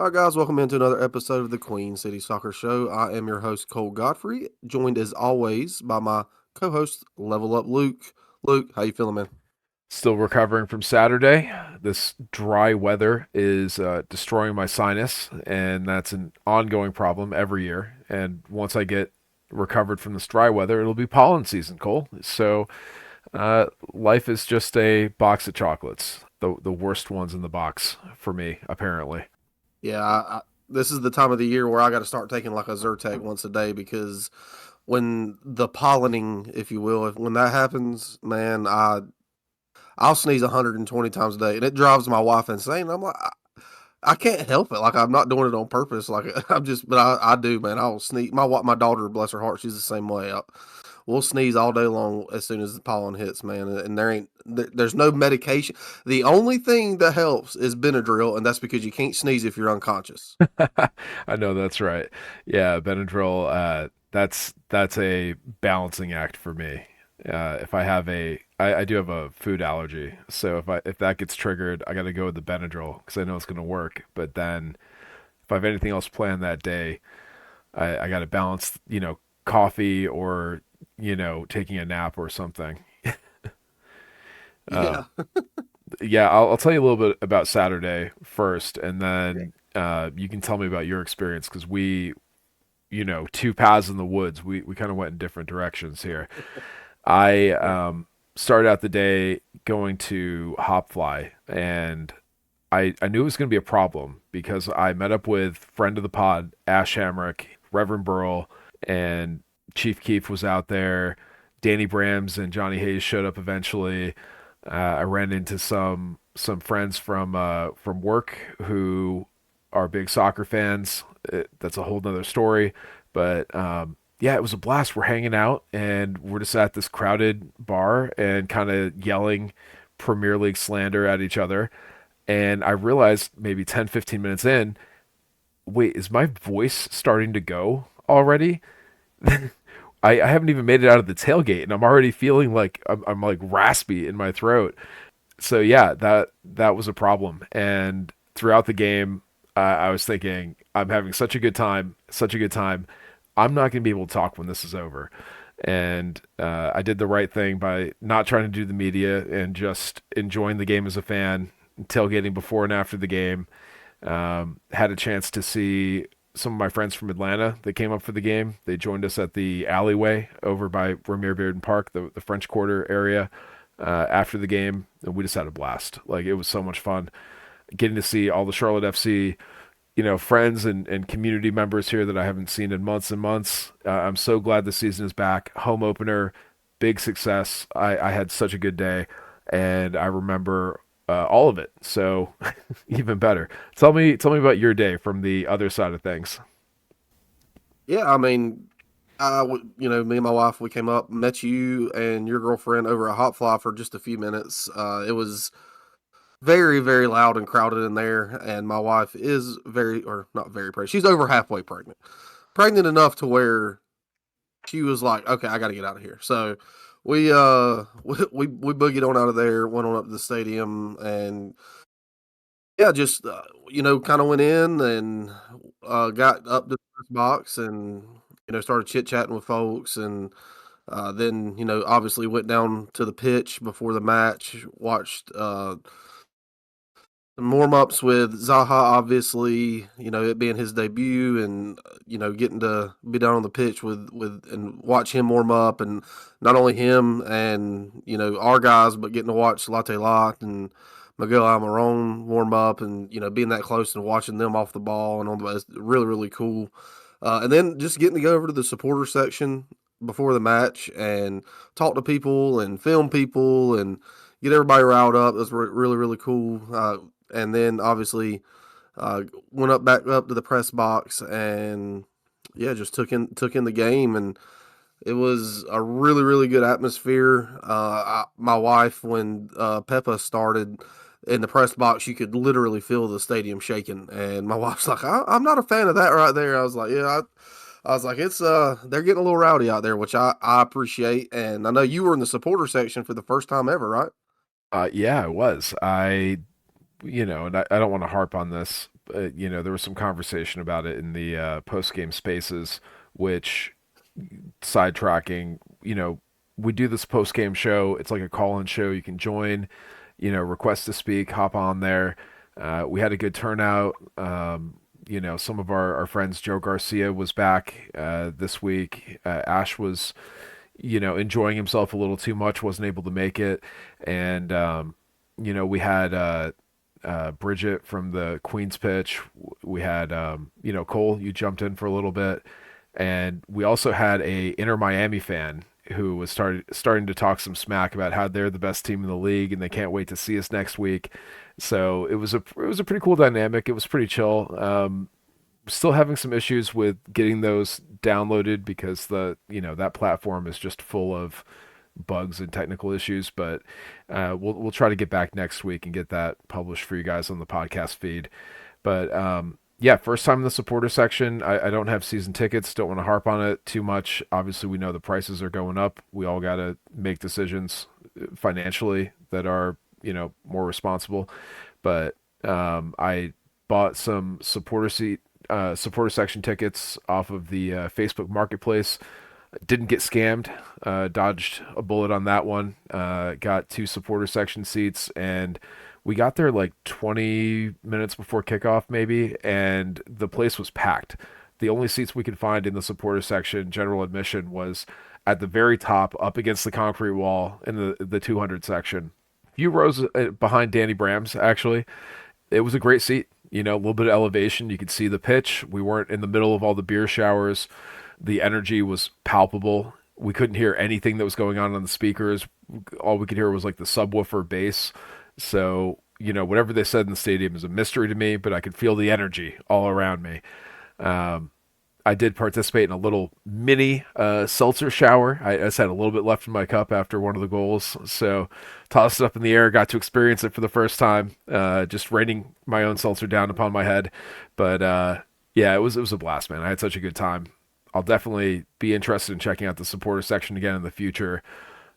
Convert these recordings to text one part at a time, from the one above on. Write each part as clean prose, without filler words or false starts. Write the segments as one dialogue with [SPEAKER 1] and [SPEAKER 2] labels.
[SPEAKER 1] All right, guys, welcome into another episode of the Queen City Soccer Show. I am your host, Cole Godfrey, joined as always by my co-host, Level Up Luke. Luke, how you feeling, man?
[SPEAKER 2] Still recovering from Saturday. This dry weather is destroying my sinus, and that's an ongoing problem every year. And once I get recovered from this dry weather, it'll be pollen season, Cole. So life is just a box of chocolates, the worst ones in the box for me, apparently.
[SPEAKER 1] Yeah, this is the time of the year where I got to start taking like a Zyrtec once a day because when the pollening, if you will, when that happens, man, I'll sneeze 120 times a day, and it drives my wife insane. I'm like, I can't help it. Like I'm not doing it on purpose. Like I'm just, but I do, man. I'll sneeze. My daughter, bless her heart, she's the same way. We'll sneeze all day long as soon as the pollen hits, man. And there's no medication. The only thing that helps is Benadryl, and that's because you can't sneeze if you're unconscious.
[SPEAKER 2] I know that's right. Yeah, Benadryl. That's a balancing act for me. If I have I do have a food allergy, so if that gets triggered, I got to go with the Benadryl because I know it's going to work. But then if I have anything else planned that day, I got to balance, coffee or taking a nap or something. Uh,
[SPEAKER 1] Yeah.
[SPEAKER 2] yeah, I'll tell you a little bit about Saturday first, and then you can tell me about your experience because two paths in the woods. We kind of went in different directions here. I started out the day going to Hopfly, and I knew it was going to be a problem because I met up with friend of the pod, Ash Hamrick, Reverend Burl, and Chief Keef was out there. Danny Brams and Johnny Hayes showed up eventually. I ran into some friends from work who are big soccer fans. That's a whole nother story, but yeah, it was a blast. We're hanging out and we're just at this crowded bar and kind of yelling Premier League slander at each other. And I realized maybe 10, 15 minutes in, wait, is my voice starting to go already? I haven't even made it out of the tailgate and I'm already feeling like I'm like raspy in my throat. So yeah, that was a problem. And throughout the game, I was thinking, I'm having such a good time, such a good time. I'm not going to be able to talk when this is over. And I did the right thing by not trying to do the media and just enjoying the game as a fan, tailgating before and after the game. Had a chance to see some of my friends from Atlanta that came up for the game. They joined us at the alleyway over by Ramir Bearden Park, the French Quarter area, after the game. And we just had a blast. Like, it was so much fun getting to see all the Charlotte FC, friends and community members here that I haven't seen in months and months. I'm so glad the season is back. Home opener, big success. I had such a good day, and I remember all of it. So even better. Tell me about your day from the other side of things.
[SPEAKER 1] Yeah, I mean, me and my wife, we came up, met you and your girlfriend over at Hot Fly for just a few minutes. It was very, very loud and crowded in there, and my wife is very, or not very pregnant. She's over halfway pregnant, pregnant enough to where she was like, "Okay, I got to get out of here." So we boogied on out of there, went on up to the stadium, and yeah, just kind of went in and got up to the press box and started chit chatting with folks, and then obviously went down to the pitch before the match, watched some warm ups with Zaha, obviously, it being his debut, and getting to be down on the pitch with and watch him warm up, and not only him and our guys, but getting to watch Latte Lot and Miguel Almiron warm up, and being that close and watching them off the ball and on the it's really really cool. And then just getting to go over to the supporter section before the match and talk to people and film people and get everybody riled up. It was really really cool. And then obviously went up back up to the press box and yeah, just took in the game, and it was a really really good atmosphere. My wife, when Peppa started in the press box, you could literally feel the stadium shaking, and my wife's like, I'm not a fan of that right there. I was like, yeah. I was like, it's they're getting a little rowdy out there, which I appreciate, and I know you were in the supporter section for the first time ever, right?
[SPEAKER 2] Yeah, it was. And I don't want to harp on this, there was some conversation about it in the post game spaces, which sidetracking, we do this post game show. It's like a call in show. You can join, request to speak, hop on there. We had a good turnout. Some of our friends, Joe Garcia was back this week. Ash was, enjoying himself a little too much, wasn't able to make it. And, we had Bridget from the Queens pitch. We had, Cole, you jumped in for a little bit. And we also had a Inter Miami fan who was starting to talk some smack about how they're the best team in the league and they can't wait to see us next week. So it was a pretty cool dynamic. It was pretty chill. Still having some issues with getting those downloaded because that platform is just full of bugs and technical issues. But we'll try to get back next week and get that published for you guys on the podcast feed. But yeah, first time in the supporter section. I don't have season tickets. Don't want to harp on it too much. Obviously, we know the prices are going up. We all got to make decisions financially that are more responsible. But I bought some supporter section tickets off of the Facebook Marketplace. Didn't get scammed. Dodged a bullet on that one. Got two supporter section seats, and we got there like 20 minutes before kickoff, maybe, and the place was packed. The only seats we could find in the supporter section, general admission, was at the very top, up against the concrete wall in the 200 section. Few rows behind Danny Brams, actually. It was a great seat. A little bit of elevation. You could see the pitch. We weren't in the middle of all the beer showers. The energy was palpable. We couldn't hear anything that was going on the speakers. All we could hear was like the subwoofer bass. So, whatever they said in the stadium is a mystery to me, but I could feel the energy all around me. Um, I did participate in a little mini seltzer shower. I just had a little bit left in my cup after one of the goals, so tossed it up in the air. Got to experience it for the first time, just raining my own seltzer down upon my head. But yeah, it was a blast, man. I had such a good time. I'll definitely be interested in checking out the supporter section again in the future,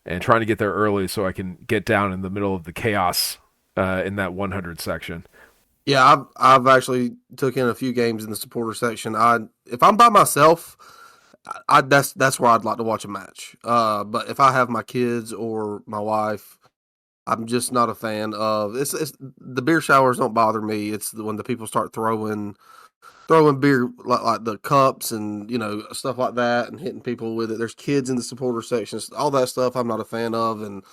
[SPEAKER 2] and trying to get there early so I can get down in the middle of the chaos in that 100 section.
[SPEAKER 1] Yeah, I've actually took in a few games in the supporter section. If I'm by myself, that's where I'd like to watch a match. But if I have my kids or my wife, I'm just not a fan of it's the beer showers don't bother me. It's when the people start throwing beer like the cups and stuff like that and hitting people with it. There's kids in the supporter sections, all that stuff. I'm not a fan of, and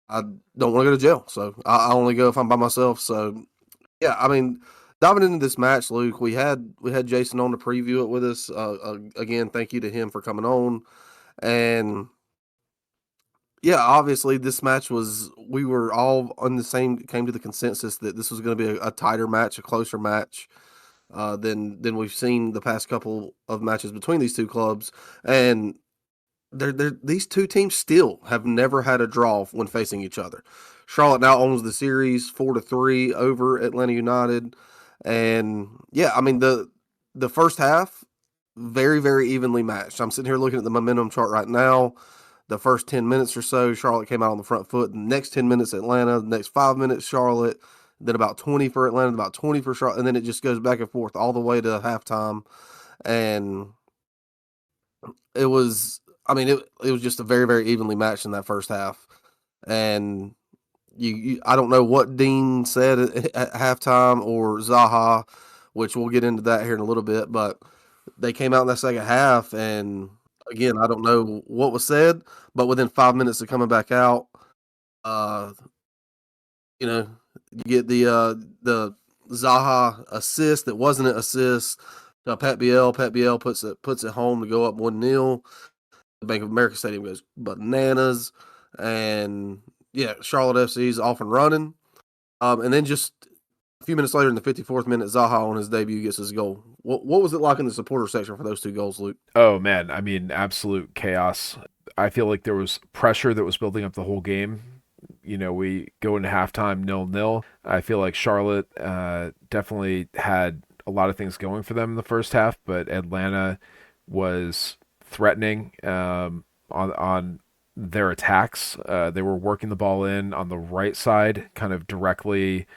[SPEAKER 1] I don't want to go to jail. So I only go if I'm by myself. So yeah, I mean, diving into this match, Luke, we had Jason on to preview it with us. Again, thank you to him for coming on. And yeah, obviously, this match we were all on the same, came to the consensus that this was going to be a tighter match, a closer match than we've seen the past couple of matches between these two clubs. And these two teams still have never had a draw when facing each other. Charlotte now owns the series 4-3 over Atlanta United. And yeah, I mean the first half very, very evenly matched. I'm sitting here looking at the momentum chart right now. The first 10 minutes or so, Charlotte came out on the front foot. The next 10 minutes, Atlanta. The next 5 minutes, Charlotte. Then about 20 for Atlanta, about 20 for Charlotte. And then it just goes back and forth all the way to halftime. And it was, I mean, it was just a very, very evenly matched in that first half. And I don't know what Dean said at halftime or Zaha, which we'll get into that here in a little bit, but they came out in that second half, and again, I don't know what was said, but within 5 minutes of coming back out, uh, you get the Zaha assist that wasn't an assist to Pat Biel. Pat Biel puts it home to go up 1-0. The Bank of America Stadium goes bananas, and yeah, Charlotte FC is off and running. And then just a few minutes later, in the 54th minute, Zaha on his debut gets his goal. What was it like in the supporter section for those two goals, Luke?
[SPEAKER 2] Oh man, I mean, absolute chaos. I feel like there was pressure that was building up the whole game. We go into halftime 0-0. I feel like Charlotte definitely had a lot of things going for them in the first half, but Atlanta was threatening on their attacks. They were working the ball in on the right side, kind of directly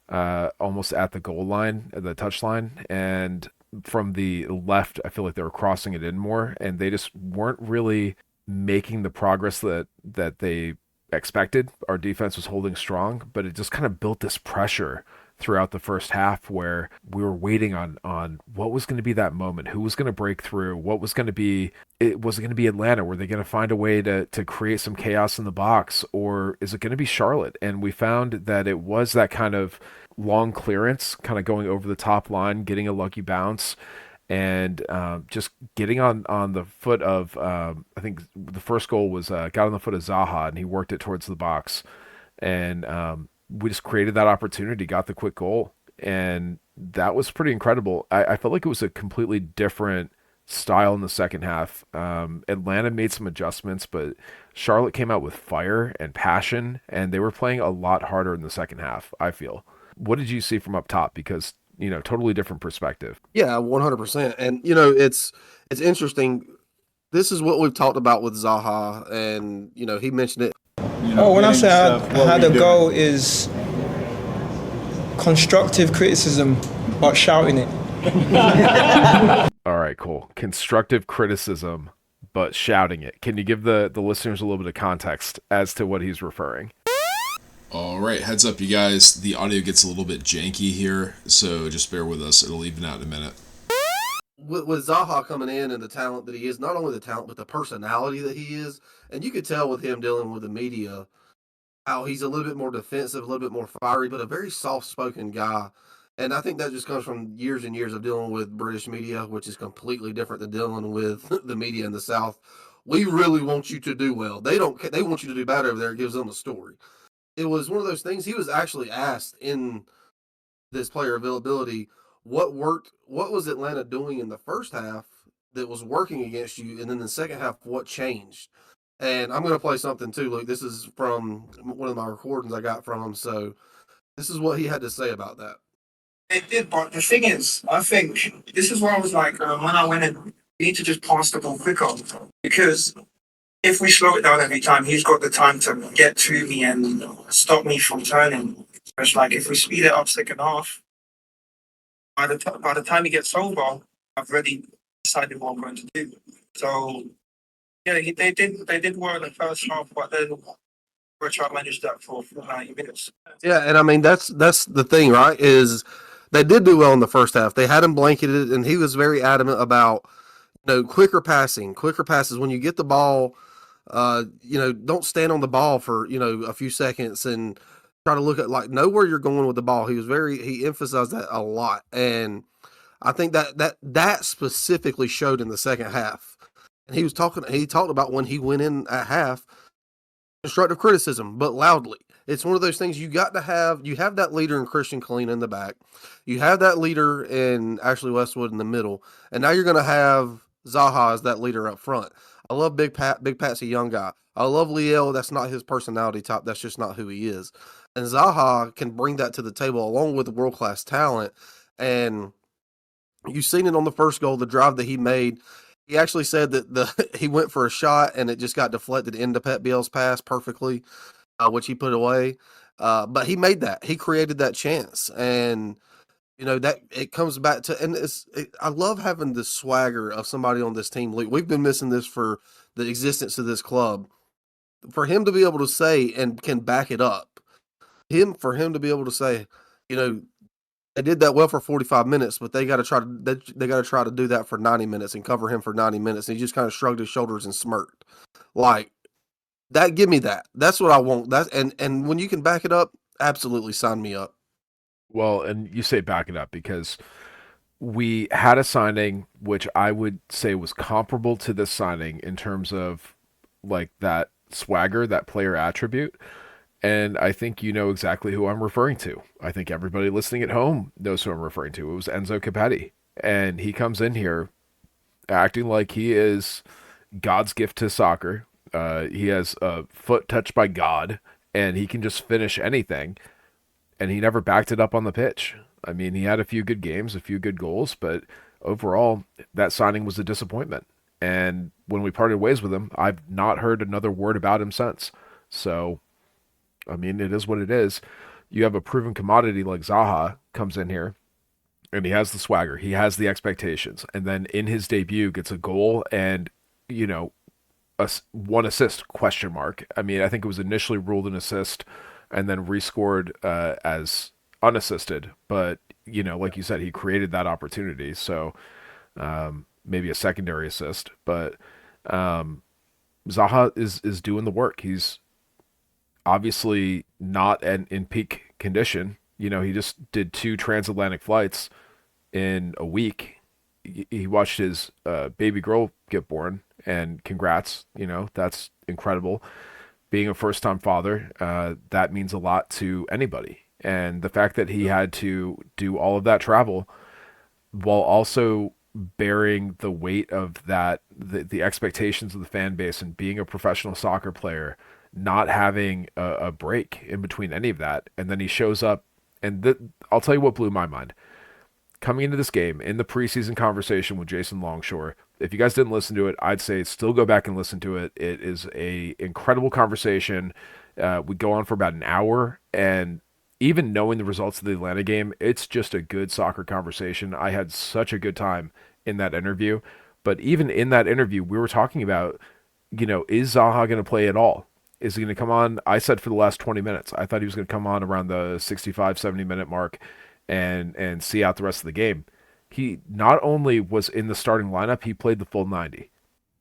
[SPEAKER 2] almost at the goal line, at the touch line, and from the left, I feel like they were crossing it in more, and they just weren't really making the progress that they expected. Our defense was holding strong, but it just kind of built this pressure throughout the first half where we were waiting on what was going to be that moment, who was going to break through, what was going to be it was it going to be Atlanta, were they going to find a way to create some chaos in the box, or is it going to be Charlotte? And we found that it was that kind of long clearance, kind of going over the top line, getting a lucky bounce, and just getting on the foot of I think the first goal was got on the foot of Zaha, and he worked it towards the box, and we just created that opportunity, got the quick goal, and that was pretty incredible. I felt like it was a completely different style in the second half. Atlanta made some adjustments, but Charlotte came out with fire and passion, and they were playing a lot harder in the second half, I feel. What did you see from up top? Because, totally different perspective.
[SPEAKER 1] Yeah, 100%. And it's interesting. This is what we've talked about with Zaha, and he mentioned it.
[SPEAKER 3] Oh, when I say how the goal is constructive criticism, but shouting it.
[SPEAKER 2] All right, cool. Constructive criticism, but shouting it. Can you give the listeners a little bit of context as to what he's referring?
[SPEAKER 4] All right, heads up, you guys. The audio gets a little bit janky here, so just bear with us. It'll even out in a minute.
[SPEAKER 1] With Zaha coming in and the talent that he is, not only the talent, but the personality that he is, and you could tell with him dealing with the media how he's a little bit more defensive, a little bit more fiery, but a very soft-spoken guy. And I think that just comes from years and years of dealing with British media, which is completely different than dealing with the media in the South. We really want you to do well. They want you to do better over there. It gives them a story. It was one of those things. He was actually asked in this player availability, what worked, what was Atlanta doing in the first half that was working against you, and then the second half, what changed? And I'm going to play something too, Luke. This is from one of my recordings I got from him. So this is what he had to say about that.
[SPEAKER 3] It did, but the thing is, I think this is why I was like, when I went in, we need to just pass the ball quicker. Because if we slow it down every time, he's got the time to get to me and stop me from turning. It's like if we speed it up second half, by the time he gets over, I've already decided what I'm going to do. So yeah, they did well in the first half, but then Richard managed that for 90 minutes.
[SPEAKER 1] Yeah, and I mean that's the thing, right? Is they did do well in the first half. They had him blanketed, and he was very adamant about quicker passes when you get the ball. Don't stand on the ball for a few seconds and try to look at know where you're going with the ball. He emphasized that a lot, and I think that specifically showed in the second half. And he talked about when he went in at half, constructive criticism, but loudly. It's one of those things you got to have. You have that leader in Christian Colina in the back. You have that leader in Ashley Westwood in the middle. And now you're going to have Zaha as that leader up front. I love Big Pat. Big Pat's a young guy. I love Liel. That's not his personality type. That's just not who he is. And Zaha can bring that to the table along with world-class talent. And you've seen it on the first goal, the drive that he made. He actually said that he went for a shot and it just got deflected into Pep Biel's pass perfectly, which he put away. But he made that. He created that chance. And, that it comes back to, and I love having the swagger of somebody on this team. We've been missing this for the existence of this club. For him to be able to say and can back it up, for him to be able to say, they did that well for 45 minutes, but they got to try to do that for 90 minutes and cover him for 90 minutes. And he just kind of shrugged his shoulders and smirked. Like that, give me that. That's what I want. And when you can back it up, absolutely sign me up.
[SPEAKER 2] Well, and you say back it up because we had a signing which I would say was comparable to this signing in terms of like that swagger, that player attribute. And I think you know exactly who I'm referring to. I think everybody listening at home knows who I'm referring to. It was Enzo Capetti. And he comes in here acting like he is God's gift to soccer. He has a foot touched by God, and he can just finish anything. And he never backed it up on the pitch. I mean, he had a few good games, a few good goals, but overall, that signing was a disappointment. And when we parted ways with him, I've not heard another word about him since. So I mean, it is what it is. you have a proven commodity like Zaha comes in here, and he has the swagger, he has the expectations, and then in his debut gets a goal and, you know, one assist, question mark. I mean, I think it was initially ruled an assist and then rescored as unassisted, but you know, like you said, he created that opportunity, so maybe a secondary assist. But Zaha is doing the work. He's obviously not in peak condition. You know, he just did 2 transatlantic flights in a week. He watched his baby girl get born, and congrats. You know, that's incredible. Being a first time father, that means a lot to anybody. And the fact that he had to do all of that travel while also bearing the weight of that, the expectations of the fan base, and being a professional soccer player, not having a break in between any of that. And then he shows up, and I'll tell you what blew my mind. Coming into this game, in the preseason conversation with Jason Longshore, if you guys didn't listen to it, I'd say still go back and listen to it. It is a incredible conversation. We go on for about an hour, and even knowing the results of the Atlanta game, it's just a good soccer conversation. I had such a good time in that interview. But even in that interview, we were talking about, you know, is Zaha going to play at all? Is he going to come on? I said for the last 20 minutes. I thought he was going to come on around the 65, 70-minute mark and see out the rest of the game. He not only was in the starting lineup, he played the full 90.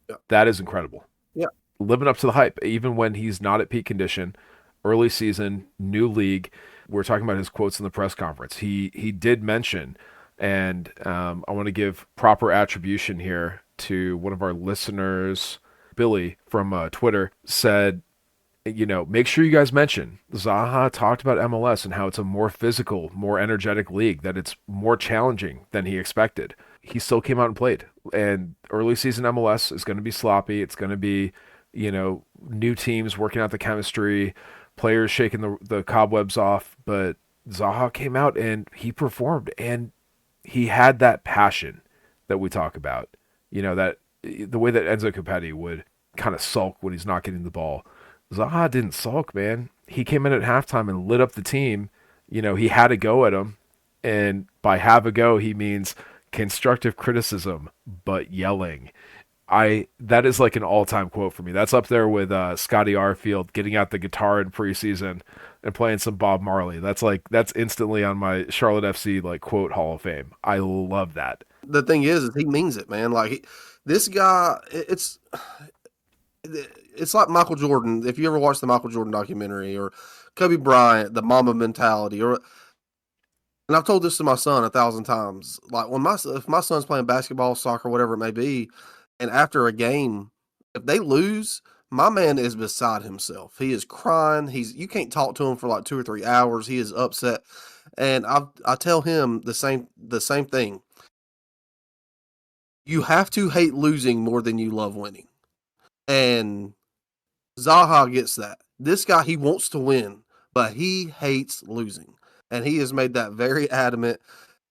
[SPEAKER 1] Yeah.
[SPEAKER 2] That is incredible.
[SPEAKER 1] Yeah.
[SPEAKER 2] Living up to the hype, even when he's not at peak condition, early season, new league. We're talking about his quotes in the press conference. He did mention, and I want to give proper attribution here to one of our listeners, Billy from Twitter, said, you know, make sure you guys mention Zaha talked about MLS and how it's a more physical, more energetic league, that it's more challenging than he expected. He still came out and played. And early season MLS is going to be sloppy. It's going to be, you know, new teams working out the chemistry, players shaking the cobwebs off. But Zaha came out and he performed, and he had that passion that we talk about. You know, that the way that Enzo Copetti would kind of sulk when he's not getting the ball. Zaha didn't sulk, man. He came in at halftime and lit up the team. You know, he had a go at him. And by have a go, he means constructive criticism, but yelling. That is like an all-time quote for me. That's up there with Scotty Arfield getting out the guitar in preseason and playing some Bob Marley. That's instantly on my Charlotte FC like quote Hall of Fame. I love that.
[SPEAKER 1] The thing is he means it, man. Like this guy, it's like Michael Jordan. If you ever watched the Michael Jordan documentary, or Kobe Bryant, the Mamba mentality, and I've told this to my son 1,000 times. Like if my son's playing basketball, soccer, whatever it may be, and after a game, if they lose, my man is beside himself. He is crying. You can't talk to him for like 2 or 3 hours. He is upset, and I tell him the same thing. You have to hate losing more than you love winning. And Zaha gets that. This guy, he wants to win, but he hates losing. And he has made that very adamant.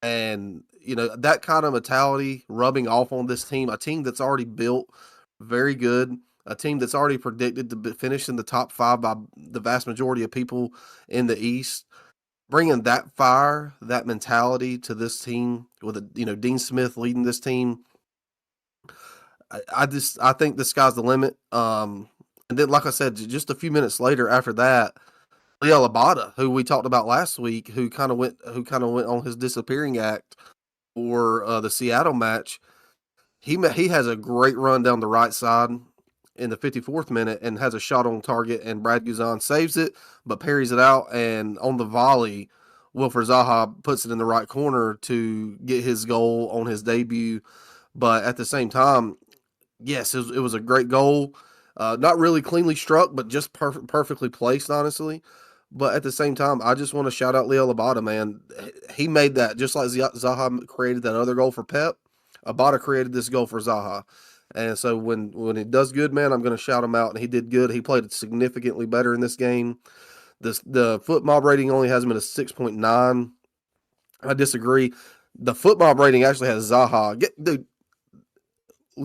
[SPEAKER 1] And, you know, that kind of mentality rubbing off on this team, a team that's already built very good, a team that's already predicted to finish in the top 5 by the vast majority of people in the East. Bringing that fire, that mentality to this team with, Dean Smith leading this team, I think the sky's the limit. And then, like I said, just a few minutes later after that, Leo Labata, who we talked about last week, who kind of went on his disappearing act for the Seattle match, he has a great run down the right side in the 54th minute and has a shot on target, and Brad Guzan saves it, but parries it out, and on the volley, Wilfred Zaha puts it in the right corner to get his goal on his debut. But at the same time, yes, it was a great goal. Not really cleanly struck, but just perfectly placed, honestly. But at the same time, I just want to shout out Leo Labata, man. He made that, just like Zaha created that other goal for Pep. Abada created this goal for Zaha. And so when he does good, man, I'm going to shout him out. And he did good. He played significantly better in this game. The foot mob rating only has him at a 6.9. I disagree. The foot mob rating actually has Zaha. Dude,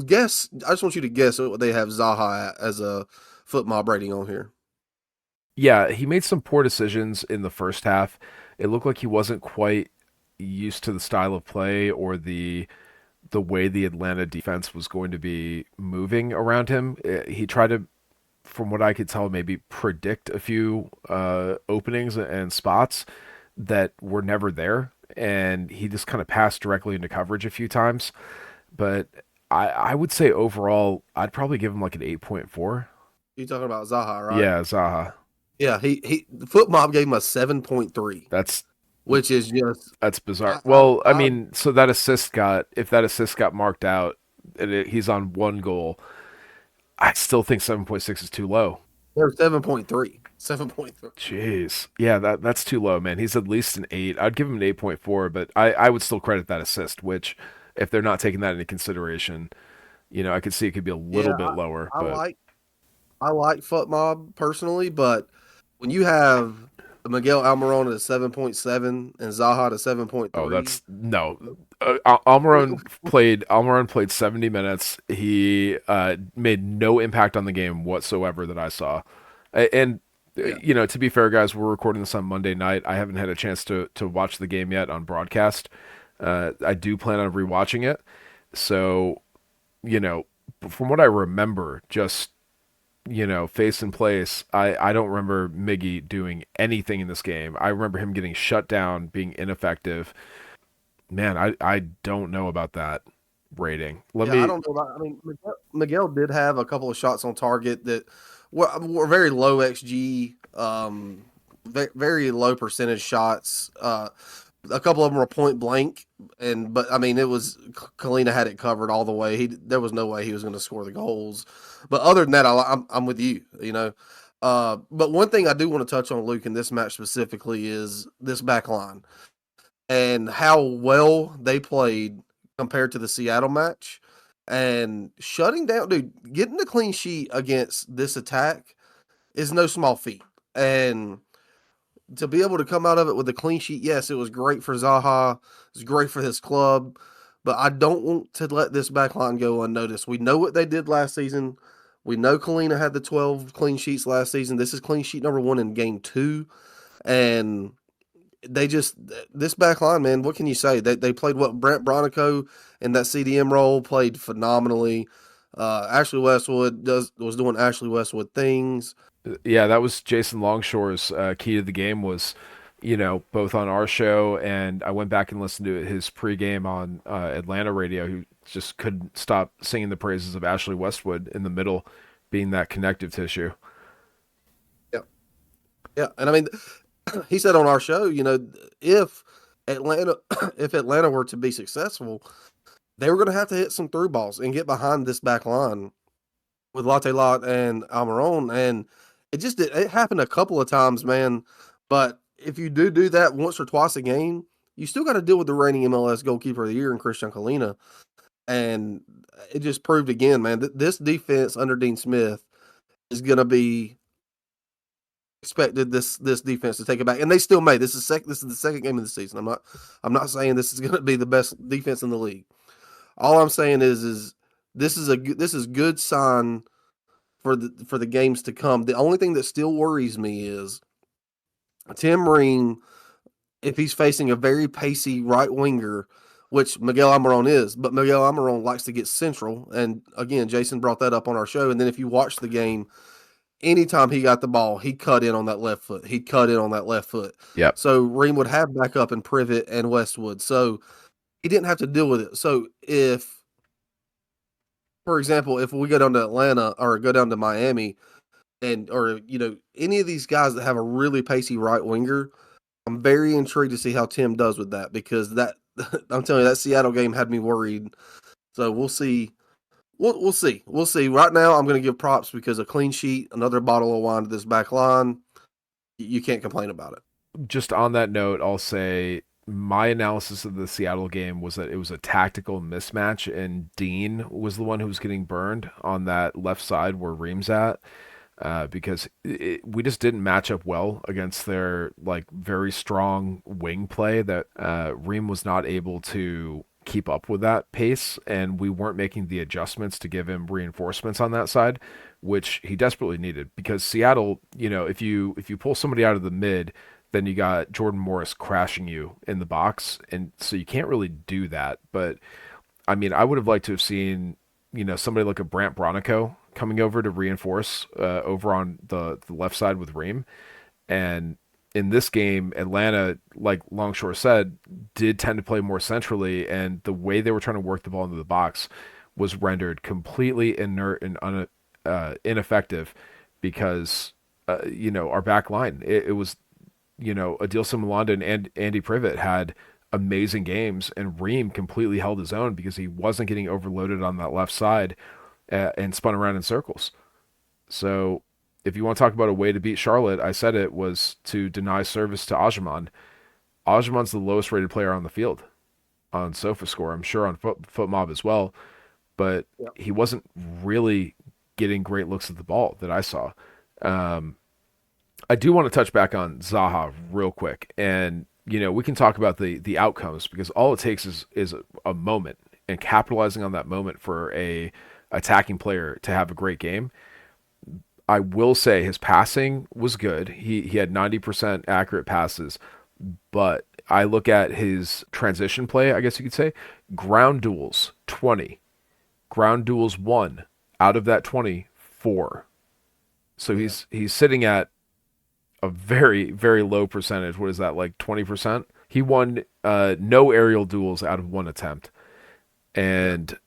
[SPEAKER 1] guess. I just want you to guess what they have Zaha at as a foot mob rating on here.
[SPEAKER 2] Yeah, he made some poor decisions in the first half. It looked like he wasn't quite used to the style of play or the way the Atlanta defense was going to be moving around him. He tried to, from what I could tell, maybe predict a few openings and spots that were never there, and he just kind of passed directly into coverage a few times. But I would say overall, I'd probably give him like an 8.4.
[SPEAKER 1] You talking about Zaha, right?
[SPEAKER 2] Yeah, Zaha.
[SPEAKER 1] Yeah, the Foot Mob gave him a 7.3,
[SPEAKER 2] That's
[SPEAKER 1] which is just
[SPEAKER 2] that's bizarre.
[SPEAKER 1] I, I,
[SPEAKER 2] Well, I
[SPEAKER 1] I
[SPEAKER 2] mean, so that assist got if that assist got marked out and he's on one goal, I still think 7.6 is too low.
[SPEAKER 1] they're 7.3, 7.3.
[SPEAKER 2] Jeez. Yeah, that's too low, man. He's at least an 8. I'd give him an 8.4, but I would still credit that assist, which if they're not taking that into consideration, I could see it could be a little
[SPEAKER 1] Yeah,
[SPEAKER 2] bit lower,
[SPEAKER 1] I
[SPEAKER 2] but
[SPEAKER 1] like I like Foot Mob personally, but when you have Miguel Almiron at a 7.7 and Zaha at a
[SPEAKER 2] oh,
[SPEAKER 1] 7.3,
[SPEAKER 2] that's no.
[SPEAKER 1] we-
[SPEAKER 2] Almiron played 70 minutes. He made no impact on the game whatsoever that I saw. And
[SPEAKER 1] yeah,
[SPEAKER 2] to be fair, guys, we're recording this on Monday night. I haven't had a chance to watch the game yet on broadcast. I do plan on rewatching it. So, you know, from what I remember, just face in place, I don't remember Miggy doing anything in this game. I remember him getting shut down, being ineffective. Man, I don't know about that rating. Let
[SPEAKER 1] yeah, I
[SPEAKER 2] me.
[SPEAKER 1] don't know about. I mean, Miguel did have a couple of shots on target that were very low XG, very low percentage shots. A couple of them were point blank, but I mean, it was Kalina had it covered all the way. There was no way he was going to score the goals. But other than that, I'm with you. But one thing I do want to touch on, Luke, in this match specifically is this back line and how well they played compared to the Seattle match. And shutting down, dude, getting the clean sheet against this attack is no small feat. And to be able to come out of it with a clean sheet, yes, it was great for Zaha. It was great for his club. But I don't want to let this back line go unnoticed. We know what they did last season. We know Kalina had the 12 clean sheets last season. This is clean sheet number 1 in game 2. And this back line, man, what can you say? They played what Brent Bronico in that CDM role played phenomenally. Ashley Westwood was doing Ashley Westwood things.
[SPEAKER 2] Yeah, that was Jason Longshore's key to the game was, both on our show and I went back and listened to his pregame on Atlanta radio. He just couldn't stop singing the praises of Ashley Westwood in the middle, being that connective tissue.
[SPEAKER 1] Yeah, yeah, and I mean, he said on our show, if Atlanta if Atlanta were to be successful, they were going to have to hit some through balls and get behind this back line with Latte Lot and Almiron, and it happened a couple of times, man. But if you do that once or twice a game, you still got to deal with the reigning MLS goalkeeper of the year in Christian Kalina, and it just proved again, man, that this defense under Dean Smith is going to be expected this defense to take it back, and they still may. This is the second game of the season. I'm not saying this is going to be the best defense in the league. All I'm saying is this is good sign for the games to come. The only thing that still worries me is Tim Ream, if he's facing a very pacey right winger, which Miguel Almiron is, but Miguel Almiron likes to get central. And again, Jason brought that up on our show. And then if you watch the game, anytime he got the ball, he cut in on that left foot. He'd cut in on that left foot.
[SPEAKER 2] Yep.
[SPEAKER 1] So Ream would have backup in Privet and Westwood. So he didn't have to deal with it. So for example, if we go down to Atlanta or go down to Miami or any of these guys that have a really pacey right winger, I'm very intrigued to see how Tim does with that, because that I'm telling you, that Seattle game had me worried. So we'll see. We'll see. We'll see. Right now, I'm going to give props because a clean sheet, another bottle of wine to this back line. You can't complain about it.
[SPEAKER 2] Just on that note, I'll say my analysis of the Seattle game was that it was a tactical mismatch, and Dean was the one who was getting burned on that left side where Ream's at. Because we just didn't match up well against their very strong wing play that Ream was not able to keep up with that pace, and we weren't making the adjustments to give him reinforcements on that side, which he desperately needed. Because Seattle, if you pull somebody out of the mid, then you got Jordan Morris crashing you in the box, and so you can't really do that. But I mean, I would have liked to have seen, somebody like a Brant Bronico coming over to reinforce over on the left side with Ream. And in this game, Atlanta, like Longshore said, did tend to play more centrally, and the way they were trying to work the ball into the box was rendered completely inert and ineffective because, our back line, it was, Adilson Malanda and Andy Privet had amazing games, and Ream completely held his own because he wasn't getting overloaded on that left side and spun around in circles. So if you want to talk about a way to beat Charlotte, I said it was to deny service to Ajman. Ajman's the lowest rated player on the field on SofaScore. I'm sure on FootMob as well, but he wasn't really getting great looks at the ball that I saw. I do want to touch back on Zaha real quick, and we can talk about the outcomes, because all it takes is a moment, and capitalizing on that moment for a attacking player to have a great game. I will say his passing was good. He had 90% accurate passes, but I look at his transition play, I guess you could say, ground duels 20, ground duels 1 out of that 24. So he's sitting at a very, very low percentage. What is that, like 20%? He won no aerial duels out of 1 attempt, and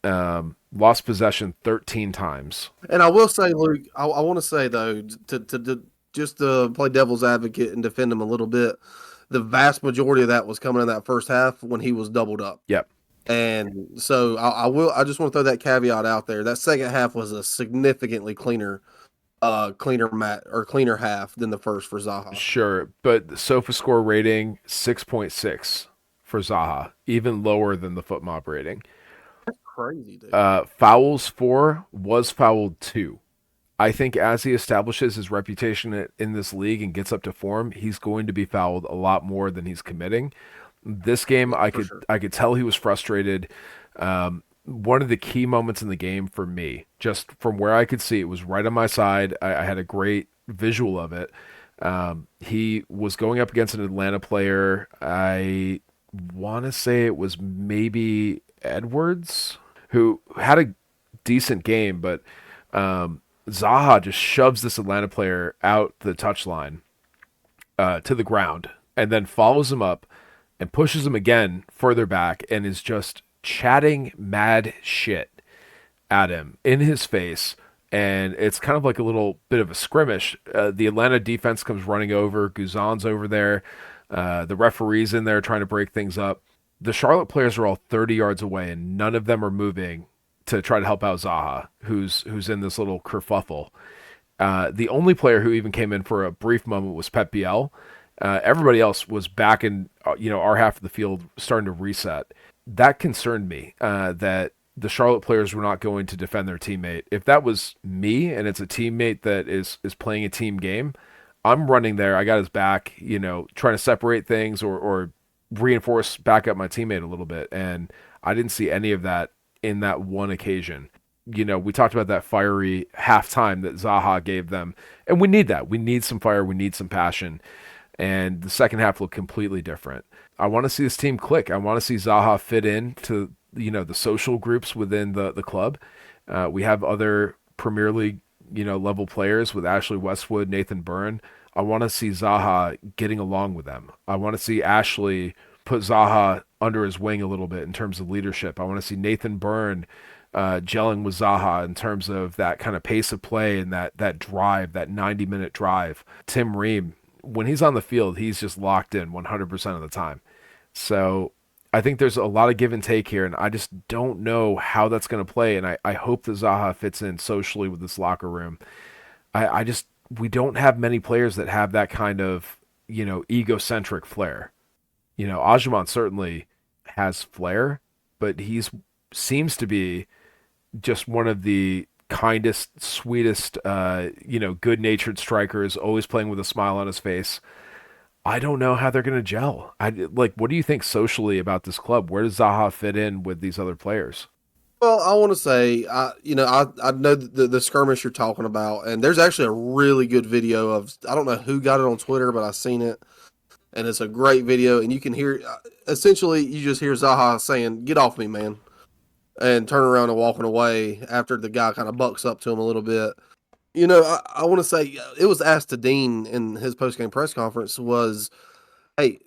[SPEAKER 2] lost possession 13 times.
[SPEAKER 1] And I will say, Luke, I want to say, though, to just to play devil's advocate and defend him a little bit, the vast majority of that was coming in that first half when he was doubled up.
[SPEAKER 2] Yep.
[SPEAKER 1] And so I just want to throw that caveat out there. That second half was a significantly cleaner half than the first for Zaha.
[SPEAKER 2] Sure, but the SofaScore rating 6.6 for Zaha, even lower than the FootMob rating.
[SPEAKER 1] Crazy, dude.
[SPEAKER 2] Fouls 4 was fouled 2. I think as he establishes his reputation in this league and gets up to form, he's going to be fouled a lot more than he's committing. This game, I could tell he was frustrated. One of the key moments in the game for me, just from where I could see, it was right on my side. I had a great visual of it. He was going up against an Atlanta player. I want to say it was maybe Edwards, who had a decent game, but Zaha just shoves this Atlanta player out the touchline to the ground, and then follows him up and pushes him again further back, and is just chatting mad shit at him in his face. And it's kind of like a little bit of a skirmish. The Atlanta defense comes running over. Guzan's over there. The referee's in there trying to break things up. The Charlotte players are all 30 yards away, and none of them are moving to try to help out Zaha, who's in this little kerfuffle. The only player who even came in for a brief moment was Pep Biel. Everybody else was back in our half of the field, starting to reset. That concerned me, that the Charlotte players were not going to defend their teammate. If that was me and it's a teammate that is playing a team game, I'm running there. I got his back, trying to separate things or reinforce, back up my teammate a little bit. And I didn't see any of that in that one occasion. We talked about that fiery halftime that Zaha gave them, and we need that. We need some fire. We need some passion. And the second half looked completely different. I want to see this team click. I want to see Zaha fit in to, the social groups within the club. We have other Premier League, level players with Ashley Westwood, Nathan Byrne. I want to see Zaha getting along with them. I want to see Ashley put Zaha under his wing a little bit in terms of leadership. I want to see Nathan Byrne gelling with Zaha in terms of that kind of pace of play and that drive, that 90-minute drive. Tim Ream, when he's on the field, he's just locked in 100% of the time. So I think there's a lot of give and take here, and I just don't know how that's going to play, and I hope that Zaha fits in socially with this locker room. We don't have many players that have that kind of, egocentric flair. Ajman certainly has flair, but seems to be just one of the kindest, sweetest, good-natured strikers, always playing with a smile on his face. I don't know how they're going to gel. What do you think socially about this club? Where does Zaha fit in with these other players?
[SPEAKER 1] Well, I want to say, I know the skirmish you're talking about, and there's actually a really good video of, I don't know who got it on Twitter, but I seen it, and it's a great video, and you can hear, essentially, you just hear Zaha saying, "Get off me, man," and turn around and walking away after the guy kind of bucks up to him a little bit. I want to say it was asked to Dean in his post game press conference was, "Hey,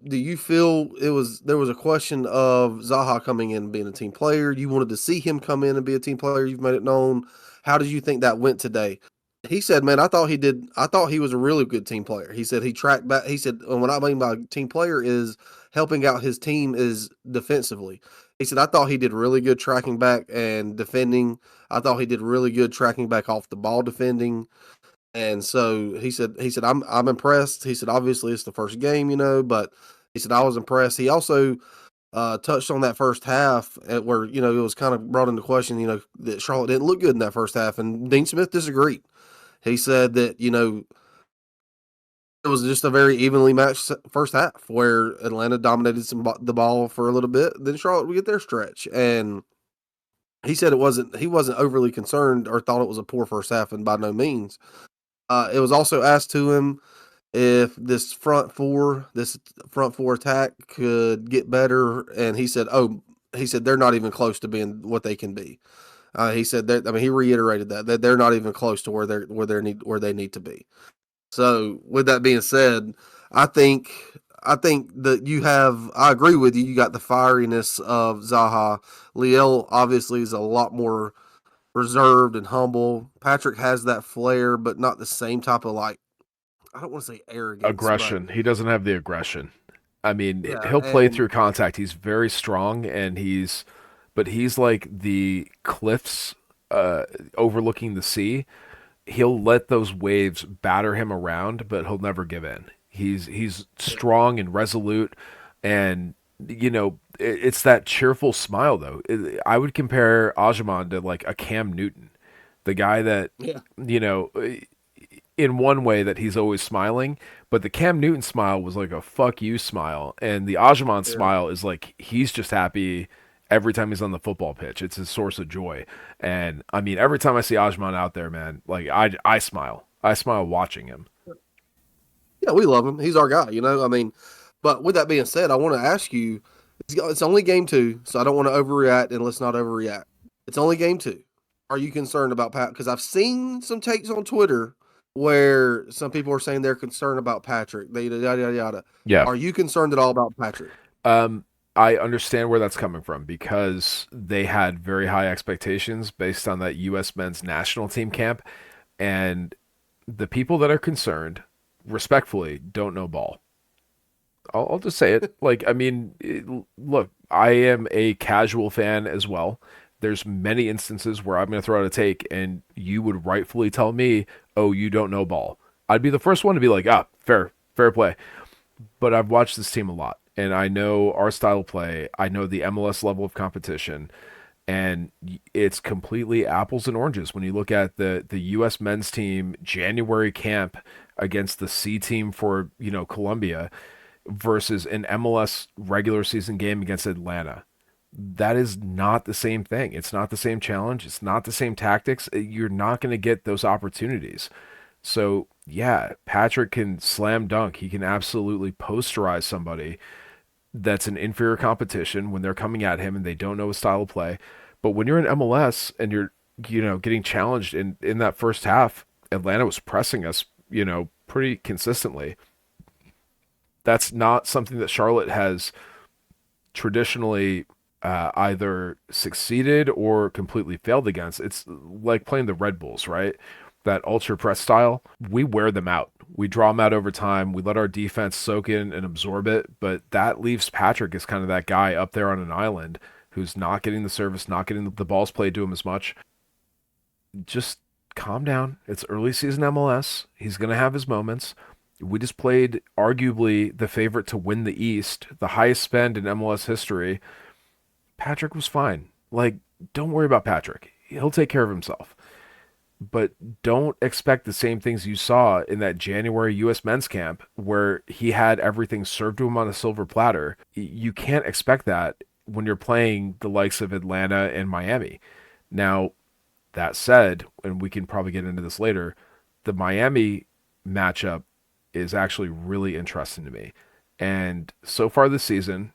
[SPEAKER 1] do you feel there was a question of Zaha coming in and being a team player? You wanted to see him come in and be a team player. You've made it known. How did you think that went today?" He said, "Man, I thought he did. I thought he was a really good team player." He said he tracked back. He said, "And what I mean by team player is helping out his team is defensively." He said, "I thought he did really good tracking back and defending. I thought he did really good tracking back off the ball defending." And so he said, I'm impressed. He said, obviously it's the first game, but he said, I was impressed. He also touched on that first half where, it was kind of brought into question, that Charlotte didn't look good in that first half. And Dean Smith disagreed. He said that, it was just a very evenly matched first half where Atlanta dominated the ball for a little bit. Then Charlotte would get their stretch. And he said he wasn't overly concerned or thought it was a poor first half, and by no means. It was also asked to him if this front four attack could get better, and he said, they're not even close to being what they can be." He said that. I mean, he reiterated that they're not even close to where they need to be. So, with that being said, I think that I agree with you. You got the fieriness of Zaha. Liel obviously is a lot more reserved and humble. Patrick has that flair, but not the same type of, I don't want to say arrogance, but
[SPEAKER 2] Aggression. He doesn't have the aggression. I mean,
[SPEAKER 1] yeah,
[SPEAKER 2] he'll play
[SPEAKER 1] and
[SPEAKER 2] through contact. He's very strong, but he's like the cliffs overlooking the sea. He'll let those waves batter him around, but he'll never give in. He's strong and resolute, and it's that cheerful smile though. I would compare Ajman to like a Cam Newton, the guy that
[SPEAKER 1] yeah,
[SPEAKER 2] you know in one way that he's always smiling, but the Cam Newton smile was like a fuck you smile, and the Ajman
[SPEAKER 1] yeah,
[SPEAKER 2] smile is like he's just happy every time he's on the football pitch. It's his source of joy, and I mean every time I see Ajman out there, man, like I smile. I smile watching him.
[SPEAKER 1] yeah. We love him. He's our guy. I mean, but with that being said, I want to ask you. It's only game two, so I don't want to overreact, and let's not overreact. It's only game two. Are you concerned about Pat? Because I've seen some takes on Twitter where some people are saying they're concerned about Patrick. Yada yada yada.
[SPEAKER 2] Yeah.
[SPEAKER 1] Are you concerned at all about Patrick?
[SPEAKER 2] Um, I understand where that's coming from because they had very high expectations based on that U.S. men's national team camp, and the people that are concerned, respectfully, don't know ball. I'll just say it. I mean, look, I am a casual fan as well. There's many instances where I'm going to throw out a take, and you would rightfully tell me, "Oh, you don't know ball." I'd be the first one to be like, "Ah, fair play." But I've watched this team a lot, and I know our style of play. I know the MLS level of competition, and it's completely apples and oranges when you look at the U.S. men's team January camp against the C team for Colombia versus an MLS regular season game against Atlanta. That is not the same thing. It's not the same challenge. It's not the same tactics. You're not going to get those opportunities. So, yeah, Patrick can slam dunk. He can absolutely posterize somebody that's an inferior competition when they're coming at him and they don't know his style of play. But when you're in MLS and you're, getting challenged in that first half, Atlanta was pressing us, pretty consistently. That's not something that Charlotte has traditionally either succeeded or completely failed against. It's like playing the Red Bulls, right? That ultra press style. We wear them out. We draw them out over time. We let our defense soak in and absorb it. But that leaves Patrick as kind of that guy up there on an island who's not getting the service, not getting the balls played to him as much. Just calm down. It's early season MLS. He's going to have his moments. We just played arguably the favorite to win the East, the highest spend in MLS history. Patrick was fine. Don't worry about Patrick. He'll take care of himself. but don't expect the same things you saw in that January U.S. men's camp where he had everything served to him on a silver platter. You can't expect that when you're playing the likes of Atlanta and Miami. Now, that said, and we can probably get into this later, the Miami matchup is actually really interesting to me. And so far this season,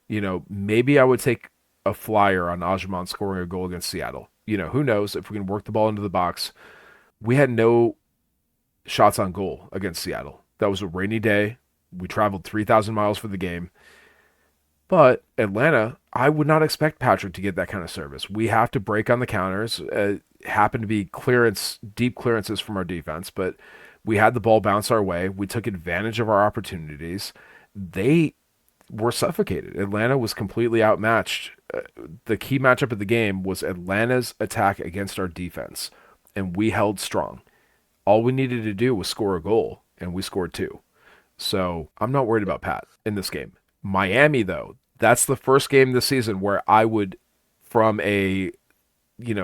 [SPEAKER 2] maybe I would take a flyer on Ajman scoring a goal against Seattle. Who knows if we can work the ball into the box. We had no shots on goal against Seattle. That was a rainy day. We traveled 3,000 miles for the game. But Atlanta, I would not expect Patrick to get that kind of service. We have to break on the counters. Happen to be deep clearances from our defense, but we had the ball bounce our way. We took advantage of our opportunities. They were suffocated. Atlanta was completely outmatched. The key matchup of the game was Atlanta's attack against our defense, and we held strong. All we needed to do was score a goal, and we scored two. So I'm not worried about Pat in this game. Miami, though, that's the first game this season where I would, from a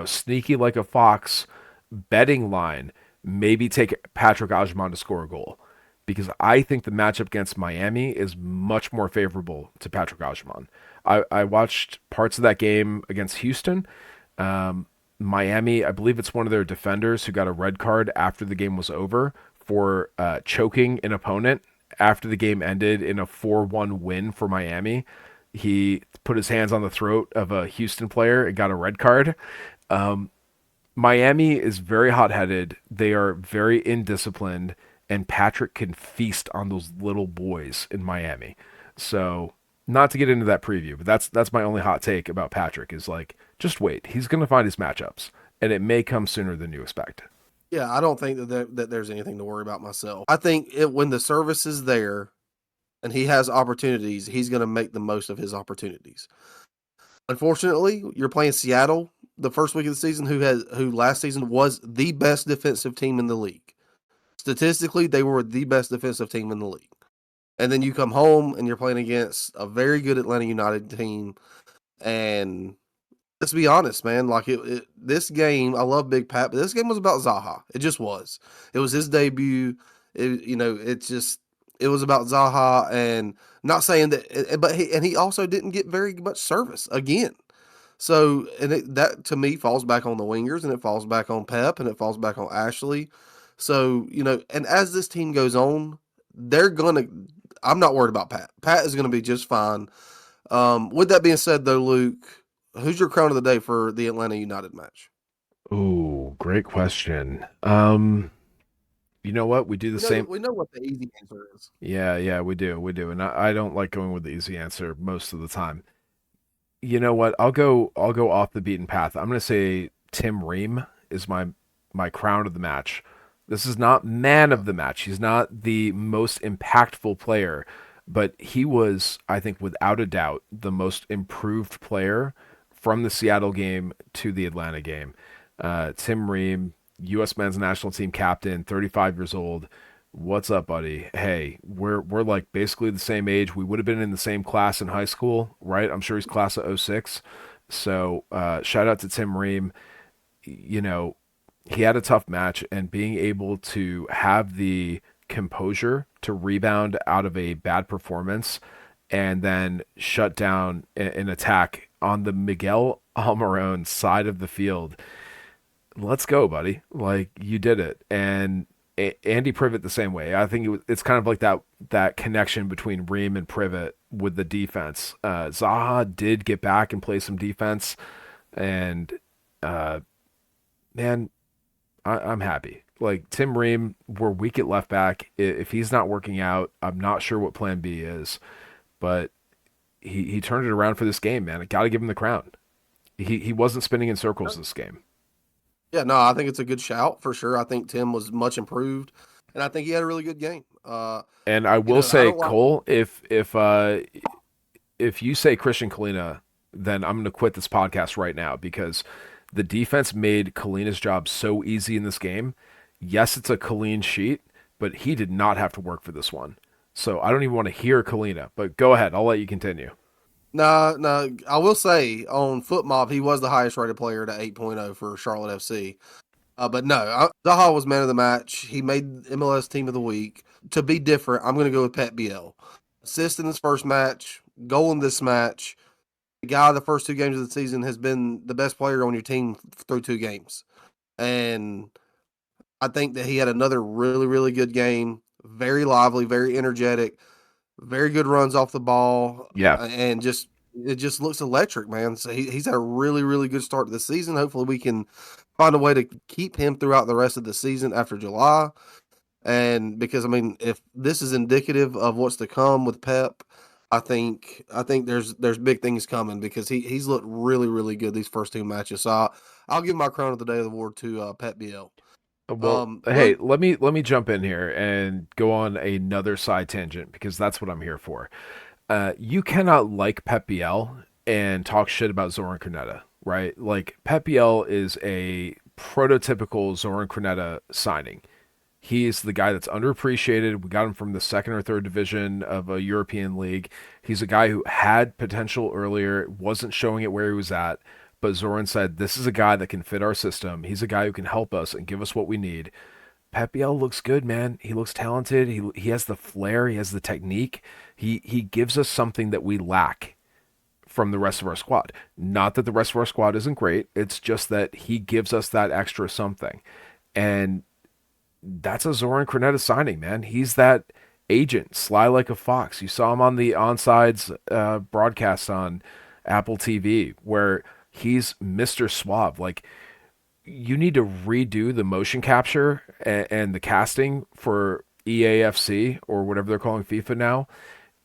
[SPEAKER 2] sneaky like a fox betting line, maybe take Patrick Ajman to score a goal. Because I think the matchup against Miami is much more favorable to Patrick Ajman. I watched parts of that game against Houston. Miami, I believe it's one of their defenders who got a red card after the game was over for choking an opponent after the game ended in a 4-1 win for Miami. He put his hands on the throat of a Houston player and got a red card. Miami is very hot-headed. They are very indisciplined, and Patrick can feast on those little boys in Miami. So, not to get into that preview, but that's my only hot take about Patrick is like, just wait. He's going to find his matchups, and it may come sooner than you expect.
[SPEAKER 1] Yeah, I don't think that there's anything to worry about myself. I think when the service is there and he has opportunities, he's going to make the most of his opportunities. Unfortunately, you're playing Seattle the first week of the season, who last season was the best defensive team in the league. Statistically, they were the best defensive team in the league. And then you come home and you're playing against a very good Atlanta United team. And let's be honest, man, like this game, I love Big Pat, but this game was about Zaha. It just was. It was his debut. It was about Zaha, and not saying that, but he also didn't get very much service again. So, that to me falls back on the wingers, and it falls back on Pep, and it falls back on Ashley. So, and as this team goes on, I'm not worried about Pat. Pat is going to be just fine. With that being said, though, Luke, who's your crown of the day for the Atlanta United match?
[SPEAKER 2] Ooh, great question. You know what? We do the same.
[SPEAKER 1] We know what the easy answer is.
[SPEAKER 2] Yeah, we do. And I don't like going with the easy answer most of the time. You know what? I'll go off the beaten path. I'm going to say Tim Ream is my crown of the match. This is not man of the match. He's not the most impactful player, but he was, I think, without a doubt, the most improved player from the Seattle game to the Atlanta game. Tim Ream, U.S. men's national team captain, 35 years old. What's up, buddy? Hey, we're like basically the same age. We would have been in the same class in high school, right? I'm sure he's class of 06. So shout out to Tim Ream. He had a tough match, and being able to have the composure to rebound out of a bad performance and then shut down an attack on the Miguel Almiron side of the field. Let's go, buddy. Like, you did it. And Andy Privet the same way. I think it's kind of like that connection between Ream and Privet with the defense. Zaha did get back and play some defense, and man, I'm happy. Like, Tim Ream, we're weak at left back. If he's not working out, I'm not sure what plan B is, but he turned it around for this game, man. I got to give him the crown. He wasn't spinning in circles this game.
[SPEAKER 1] Yeah, no, I think it's a good shout for sure. I think Tim was much improved, and I think he had a really good game.
[SPEAKER 2] And I will say, Cole, if you say Christian Kalina, then I'm going to quit this podcast right now, because the defense made Kalina's job so easy in this game. Yes, it's a clean sheet, but he did not have to work for this one. So I don't even want to hear Kalina, but go ahead. I'll let you continue.
[SPEAKER 1] No, I will say on FootMob, he was the highest rated player at 8.0 for Charlotte FC. But no, Zaha was man of the match. He made MLS Team of the Week. To be different, I'm going to go with Pat Biel. Assist in this first match, goal in this match. The guy the first 2 games of the season has been the best player on your team through 2 games. And I think that he had another really, really good game. Very lively, very energetic, very good runs off the ball.
[SPEAKER 2] Yeah.
[SPEAKER 1] And it just looks electric, man. So he's had a really, really good start to the season. Hopefully we can find a way to keep him throughout the rest of the season after July. And because I mean, if this is indicative of what's to come with Pep, I think there's big things coming because he's looked really, really good these first 2 matches. So I'll give my crown of the day of the award to Pep Biel.
[SPEAKER 2] Well, hey, let me jump in here and go on another side tangent because that's what I'm here for. You cannot like Pep Biel and talk shit about Zoran Krneta, right? Like Pep Biel is a prototypical Zoran Krneta signing. He's the guy that's underappreciated. We got him from the second or third division of a European league. He's a guy who had potential earlier, wasn't showing it where he was at. But Zoran said, this is a guy that can fit our system. He's a guy who can help us and give us what we need. Pep Biel looks good, man. He looks talented. He has the flair. He has the technique. He gives us something that we lack from the rest of our squad. Not that the rest of our squad isn't great. It's just that he gives us that extra something. And that's a Zoran Krneta signing, man. He's that agent, sly like a fox. You saw him on the Onsides broadcast on Apple TV where he's Mr. Suave. Like, you need to redo the motion capture and the casting for EAFC or whatever they're calling FIFA now.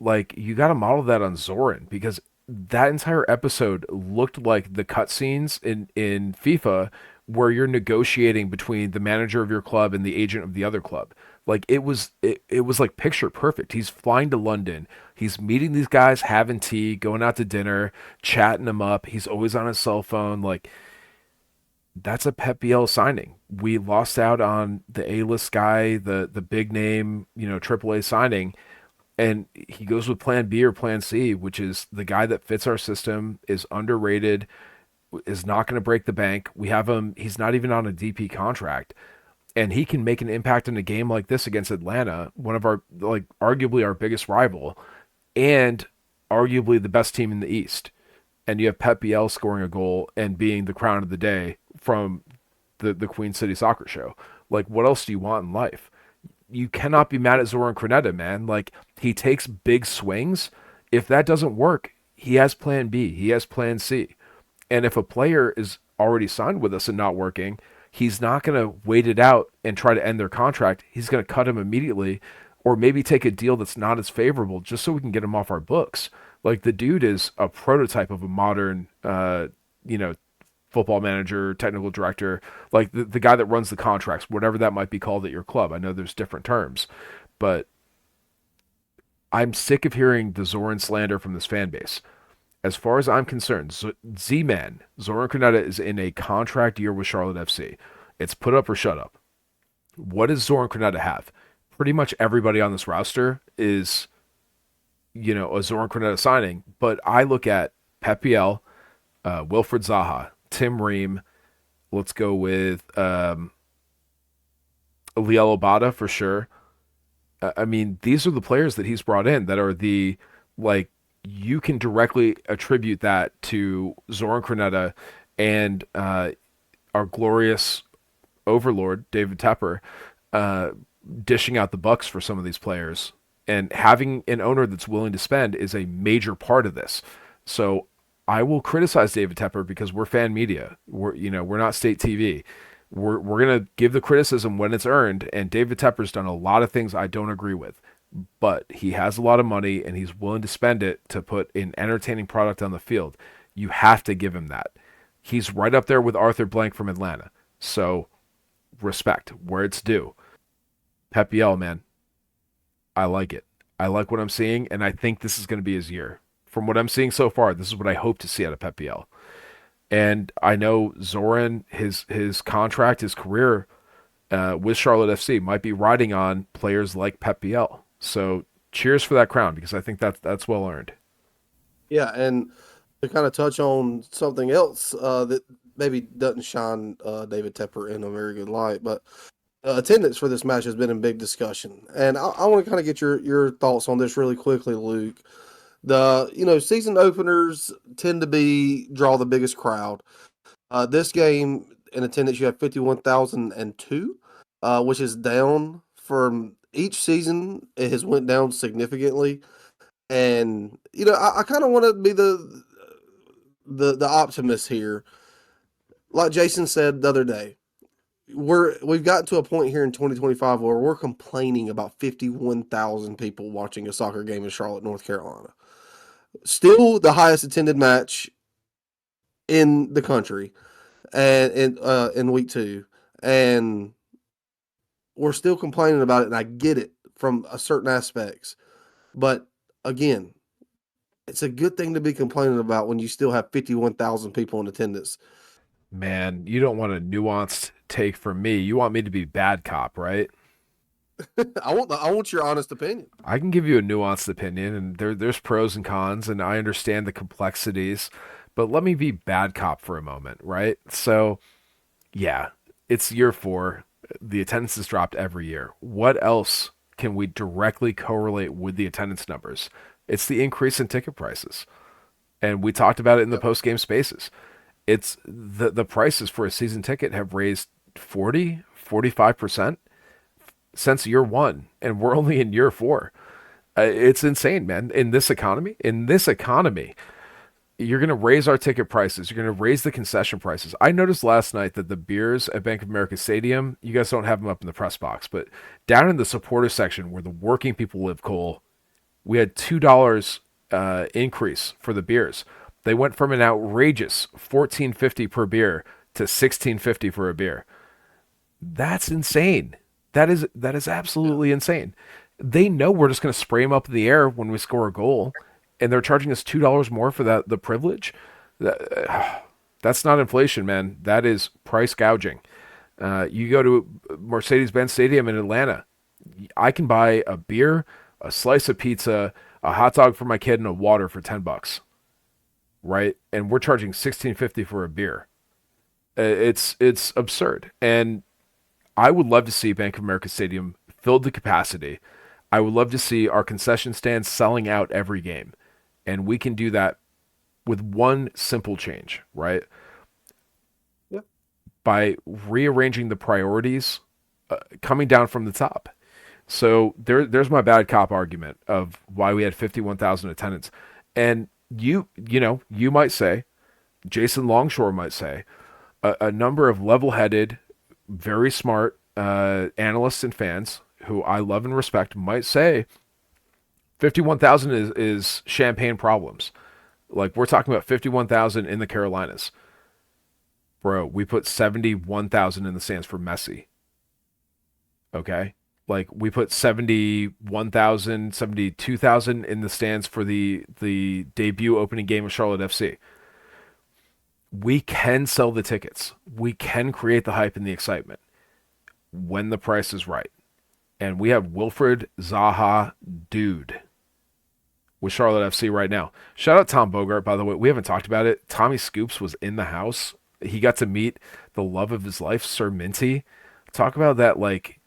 [SPEAKER 2] Like, you got to model that on Zoran because that entire episode looked like the cutscenes in FIFA where you're negotiating between the manager of your club and the agent of the other club. Like it was like picture perfect. He's flying to London. He's meeting these guys, having tea, going out to dinner, chatting them up. He's always on his cell phone. Like that's a Pep Biel signing. We lost out on the A-list guy, the big name, AAA signing, and he goes with Plan B or Plan C, which is the guy that fits our system, is underrated, is not going to break the bank. We have him. He's not even on a DP contract, and he can make an impact in a game like this against Atlanta, one of our arguably our biggest rival, and arguably the best team in the East. And you have Pep Biel scoring a goal and being the crown of the day from the Queen City Soccer Show. Like, what else do you want in life? You cannot be mad at Zoran Krneta, man. Like, he takes big swings. If that doesn't work, he has Plan B. He has Plan C. And if a player is already signed with us and not working, he's not going to wait it out and try to end their contract. He's going to cut him immediately or maybe take a deal that's not as favorable just so we can get him off our books. Like, the dude is a prototype of a modern, football manager, technical director, like the guy that runs the contracts, whatever that might be called at your club. I know there's different terms, but I'm sick of hearing the Zoran slander from this fan base. As far as I'm concerned, Z-Man, Zoran Krneta is in a contract year with Charlotte FC. It's put up or shut up. What does Zoran Krneta have? Pretty much everybody on this roster is, a Zoran Krneta signing, but I look at Pep Biel, Wilfred Zaha, Tim Ream. Let's go with Liel Obata for sure. I mean, these are the players that he's brought in that are you can directly attribute that to Zoran Krneta and our glorious overlord, David Tepper, dishing out the bucks for some of these players. And having an owner that's willing to spend is a major part of this. So I will criticize David Tepper because we're fan media. We're not state TV. We're gonna give the criticism when it's earned. And David Tepper's done a lot of things I don't agree with, but he has a lot of money and he's willing to spend it to put an entertaining product on the field. You have to give him that. He's right up there with Arthur Blank from Atlanta. So respect where it's due. Pep Biel, man, I like it. I like what I'm seeing, and I think this is going to be his year. From what I'm seeing so far, this is what I hope to see out of Pep Biel. And I know Zoran, his contract, his career with Charlotte FC might be riding on players like Pep Biel. So cheers for that crown because I think that's well earned.
[SPEAKER 1] Yeah, and to kind of touch on something else that maybe doesn't shine David Tepper in a very good light, but attendance for this match has been in big discussion, and I want to kind of get your thoughts on this really quickly, Luke. Season openers tend to be draw the biggest crowd. This game in attendance, you have 51,002, which is down from each season. It has went down significantly, and I kind of want to be the optimist here. Like Jason said the other day, we've gotten to a point here in 2025 where we're complaining about 51,000 people watching a soccer game in Charlotte, North Carolina. Still the highest attended match in the country, and in week 2, and we're still complaining about it. And I get it from a certain aspects, but again, it's a good thing to be complaining about when you still have 51,000 people in attendance.
[SPEAKER 2] Man, you don't want a nuanced take from me. You want me to be bad cop, right?
[SPEAKER 1] I want your honest opinion.
[SPEAKER 2] I can give you a nuanced opinion, and there's pros and cons, and I understand the complexities, but let me be bad cop for a moment, right? So, yeah, it's year 4. The attendance has dropped every year. What else can we directly correlate with the attendance numbers? It's the increase in ticket prices. And we talked about it in the
[SPEAKER 1] Yep.
[SPEAKER 2] post-game spaces. It's the prices for a season ticket have raised 45% since year 1, and we're only in year 4. It's insane, man. In this economy, you're going to raise our ticket prices. You're going to raise the concession prices. I noticed last night that the beers at Bank of America Stadium, you guys don't have them up in the press box, but down in the supporter section where the working people live, Cole, we had $2 increase for the beers. They went from an outrageous $14.50 per beer to $16.50 for a beer. That's insane. That is
[SPEAKER 1] Yeah.
[SPEAKER 2] absolutely insane. They know we're just going to spray them up in the air when we score a goal, and they're charging us $2 more for the privilege. That's not inflation, man. That is price gouging. You go to Mercedes-Benz Stadium in Atlanta, I can buy a beer, a slice of pizza, a hot dog for my kid, and a water for $10, right? And we're charging $16.50 for a beer. It's absurd, and I would love to see Bank of America Stadium filled to capacity. I would love to see our concession stands selling out every game, and we can do that with one simple change, right?
[SPEAKER 1] Yep.
[SPEAKER 2] By rearranging the priorities coming down from the top. So there's my bad cop argument of why we had 51,000 attendance. And you might say, Jason Longshore might say, a number of level-headed, very smart analysts and fans who I love and respect might say 51,000 is champagne problems. Like, we're talking about 51,000 in the Carolinas. Bro, we put 71,000 in the stands for Messi. Okay? Like, we put 71,000, 72,000 in the stands for the debut opening game of Charlotte FC. We can sell the tickets. We can create the hype and the excitement when the price is right. And we have Wilfred Zaha Dude with Charlotte FC right now. Shout out Tom Bogart, by the way. We haven't talked about it. Tommy Scoops was in the house. He got to meet the love of his life, Sir Minty. Talk about that, like,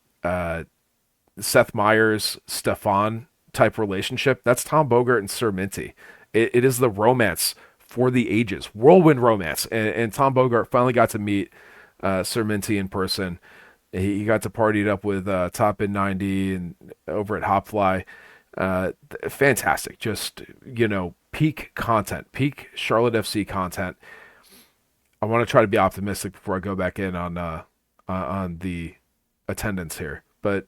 [SPEAKER 2] Seth Meyers, Stefan type relationship. That's Tom Bogart and Sir Minty. It is the romance for the ages, whirlwind romance. And Tom Bogart finally got to meet Sir Minty in person. He got to party it up with Top in 90 and over at Hopfly. Fantastic. Just, peak content, peak Charlotte FC content. I want to try to be optimistic before I go back in on the attendance here. But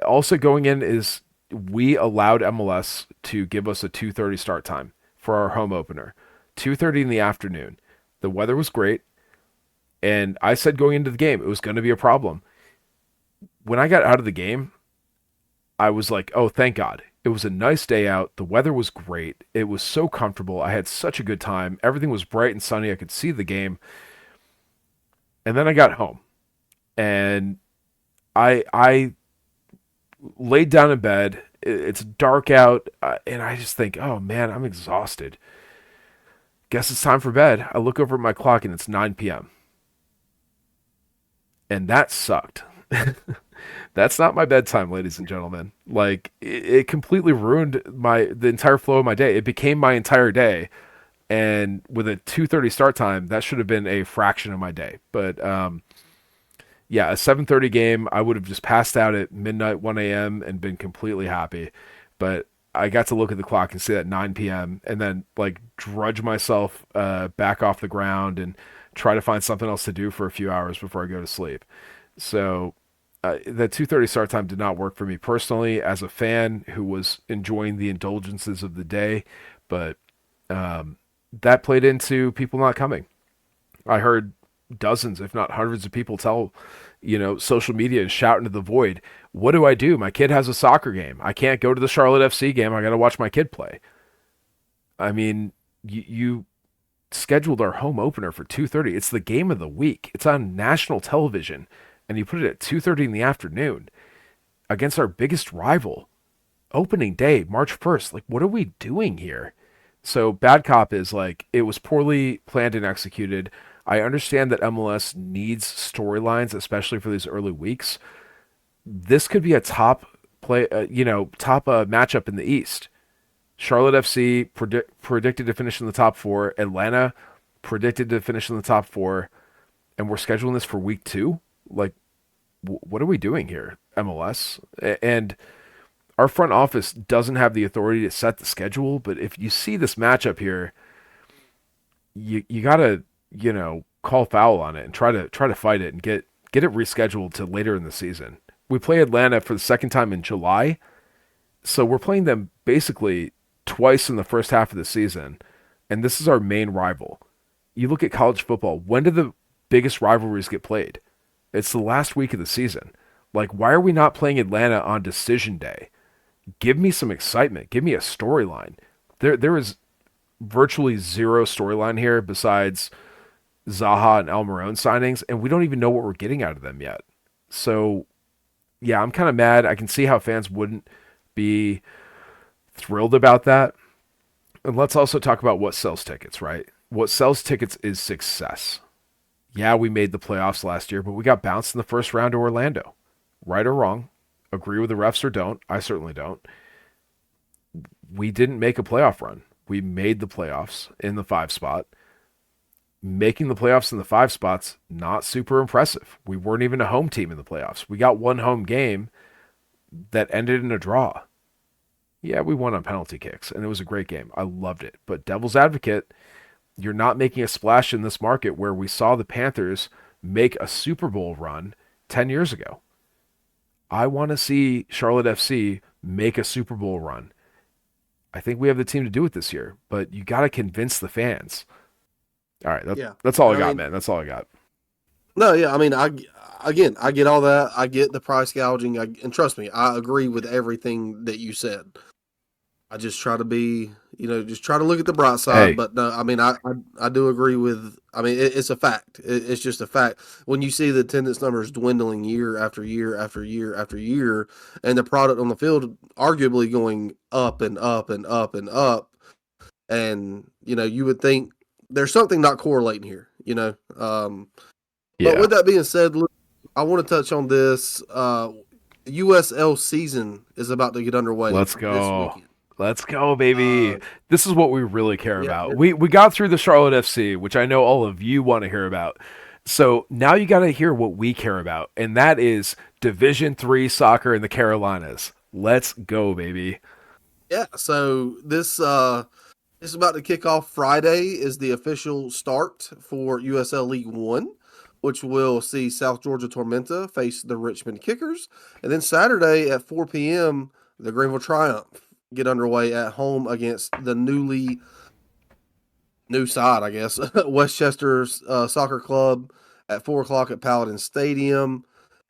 [SPEAKER 2] also going in is we allowed MLS to give us a 2:30 start time for our home opener. 2:30 in the afternoon. The weather was great. And I said going into the game, it was going to be a problem. When I got out of the game, I was like, oh, thank God. It was a nice day out. The weather was great. It was so comfortable. I had such a good time. Everything was bright and sunny. I could see the game. And then I got home. And I laid down in bed. It's dark out. And I just think, oh, man, I'm exhausted. Guess it's time for bed. I look over at my clock and it's 9 p.m. And that sucked. That's not my bedtime, ladies and gentlemen. Like it completely ruined the entire flow of my day. It became my entire day, and with a 2:30 start time, that should have been a fraction of my day. But yeah, a 7:30 game, I would have just passed out at midnight, 1 a.m. and been completely happy. But I got to look at the clock and see that 9 p.m. and then like drudge myself back off the ground and try to find something else to do for a few hours before I go to sleep. So that 2:30 start time did not work for me personally as a fan who was enjoying the indulgences of the day, but that played into people not coming. I heard dozens, if not hundreds of people tell, social media and shout into the void, what do I do? My kid has a soccer game. I can't go to the Charlotte FC game. I got to watch my kid play. I mean, you scheduled our home opener for 2:30. It's the game of the week. It's on national television, and you put it at 2:30 in the afternoon against our biggest rival. Opening day, March 1st. Like, what are we doing here? So bad cop is like, it was poorly planned and executed. I understand that MLS needs storylines, especially for these early weeks. This could be a top matchup in the East. Charlotte FC predicted to finish in the top four. Atlanta predicted to finish in the top four, and we're scheduling this for week 2. Like, what are we doing here, MLS? And our front office doesn't have the authority to set the schedule. But if you see this matchup here, you gotta call foul on it and try to fight it and get it rescheduled to later in the season. We play Atlanta for the second time in July, so we're playing them basically twice in the first half of the season, and this is our main rival. You look at college football, when do the biggest rivalries get played? It's the last week of the season. Like, why are we not playing Atlanta on decision day? Give me some excitement. Give me a storyline. There is virtually zero storyline here besides Zaha and Almiron signings, and we don't even know what we're getting out of them yet. So, yeah, I'm kind of mad. I can see how fans wouldn't be thrilled about that. And let's also talk about what sells tickets, right? What sells tickets is success. Yeah, we made the playoffs last year, but we got bounced in the first round to Orlando. Right or wrong, agree with the refs or don't. I certainly don't. We didn't make a playoff run. We made the playoffs in the 5 spot. Making the playoffs in the 5 spots, not super impressive. We weren't even a home team in the playoffs. We got one home game that ended in a draw. Yeah, we won on penalty kicks, and it was a great game. I loved it. But devil's advocate, you're not making a splash in this market where we saw the Panthers make a Super Bowl run 10 years ago. I want to see Charlotte FC make a Super Bowl run. I think we have the team to do it this year, but you got to convince the fans. All right, that's all I got, man. That's all I got.
[SPEAKER 1] No, yeah, I mean, I get all that. I get the price gouging, and trust me, I agree with everything that you said. I just try to be, just try to look at the bright side.
[SPEAKER 2] Hey.
[SPEAKER 1] But no, I mean, I do agree with. I mean, it's a fact. It's just a fact. When you see the attendance numbers dwindling year after year after year after year, and the product on the field arguably going up and up and up and up, and you would think there's something not correlating here.
[SPEAKER 2] Yeah.
[SPEAKER 1] But with that being said, look, I want to touch on this. USL season is about to get underway.
[SPEAKER 2] Let's go.
[SPEAKER 1] This weekend.
[SPEAKER 2] Let's go, baby. This is what we really care about. We got through the Charlotte FC, which I know all of you want to hear about. So now you got to hear what we care about, and that is Division III soccer in the Carolinas. Let's go, baby.
[SPEAKER 1] Yeah, so this is about to kick off. Friday is the official start for USL League One, which will see South Georgia Tormenta face the Richmond Kickers. And then Saturday at 4 p.m., the Greenville Triumph get underway at home against the new side, I guess, Westchester Soccer Club at 4 o'clock at Paladin Stadium.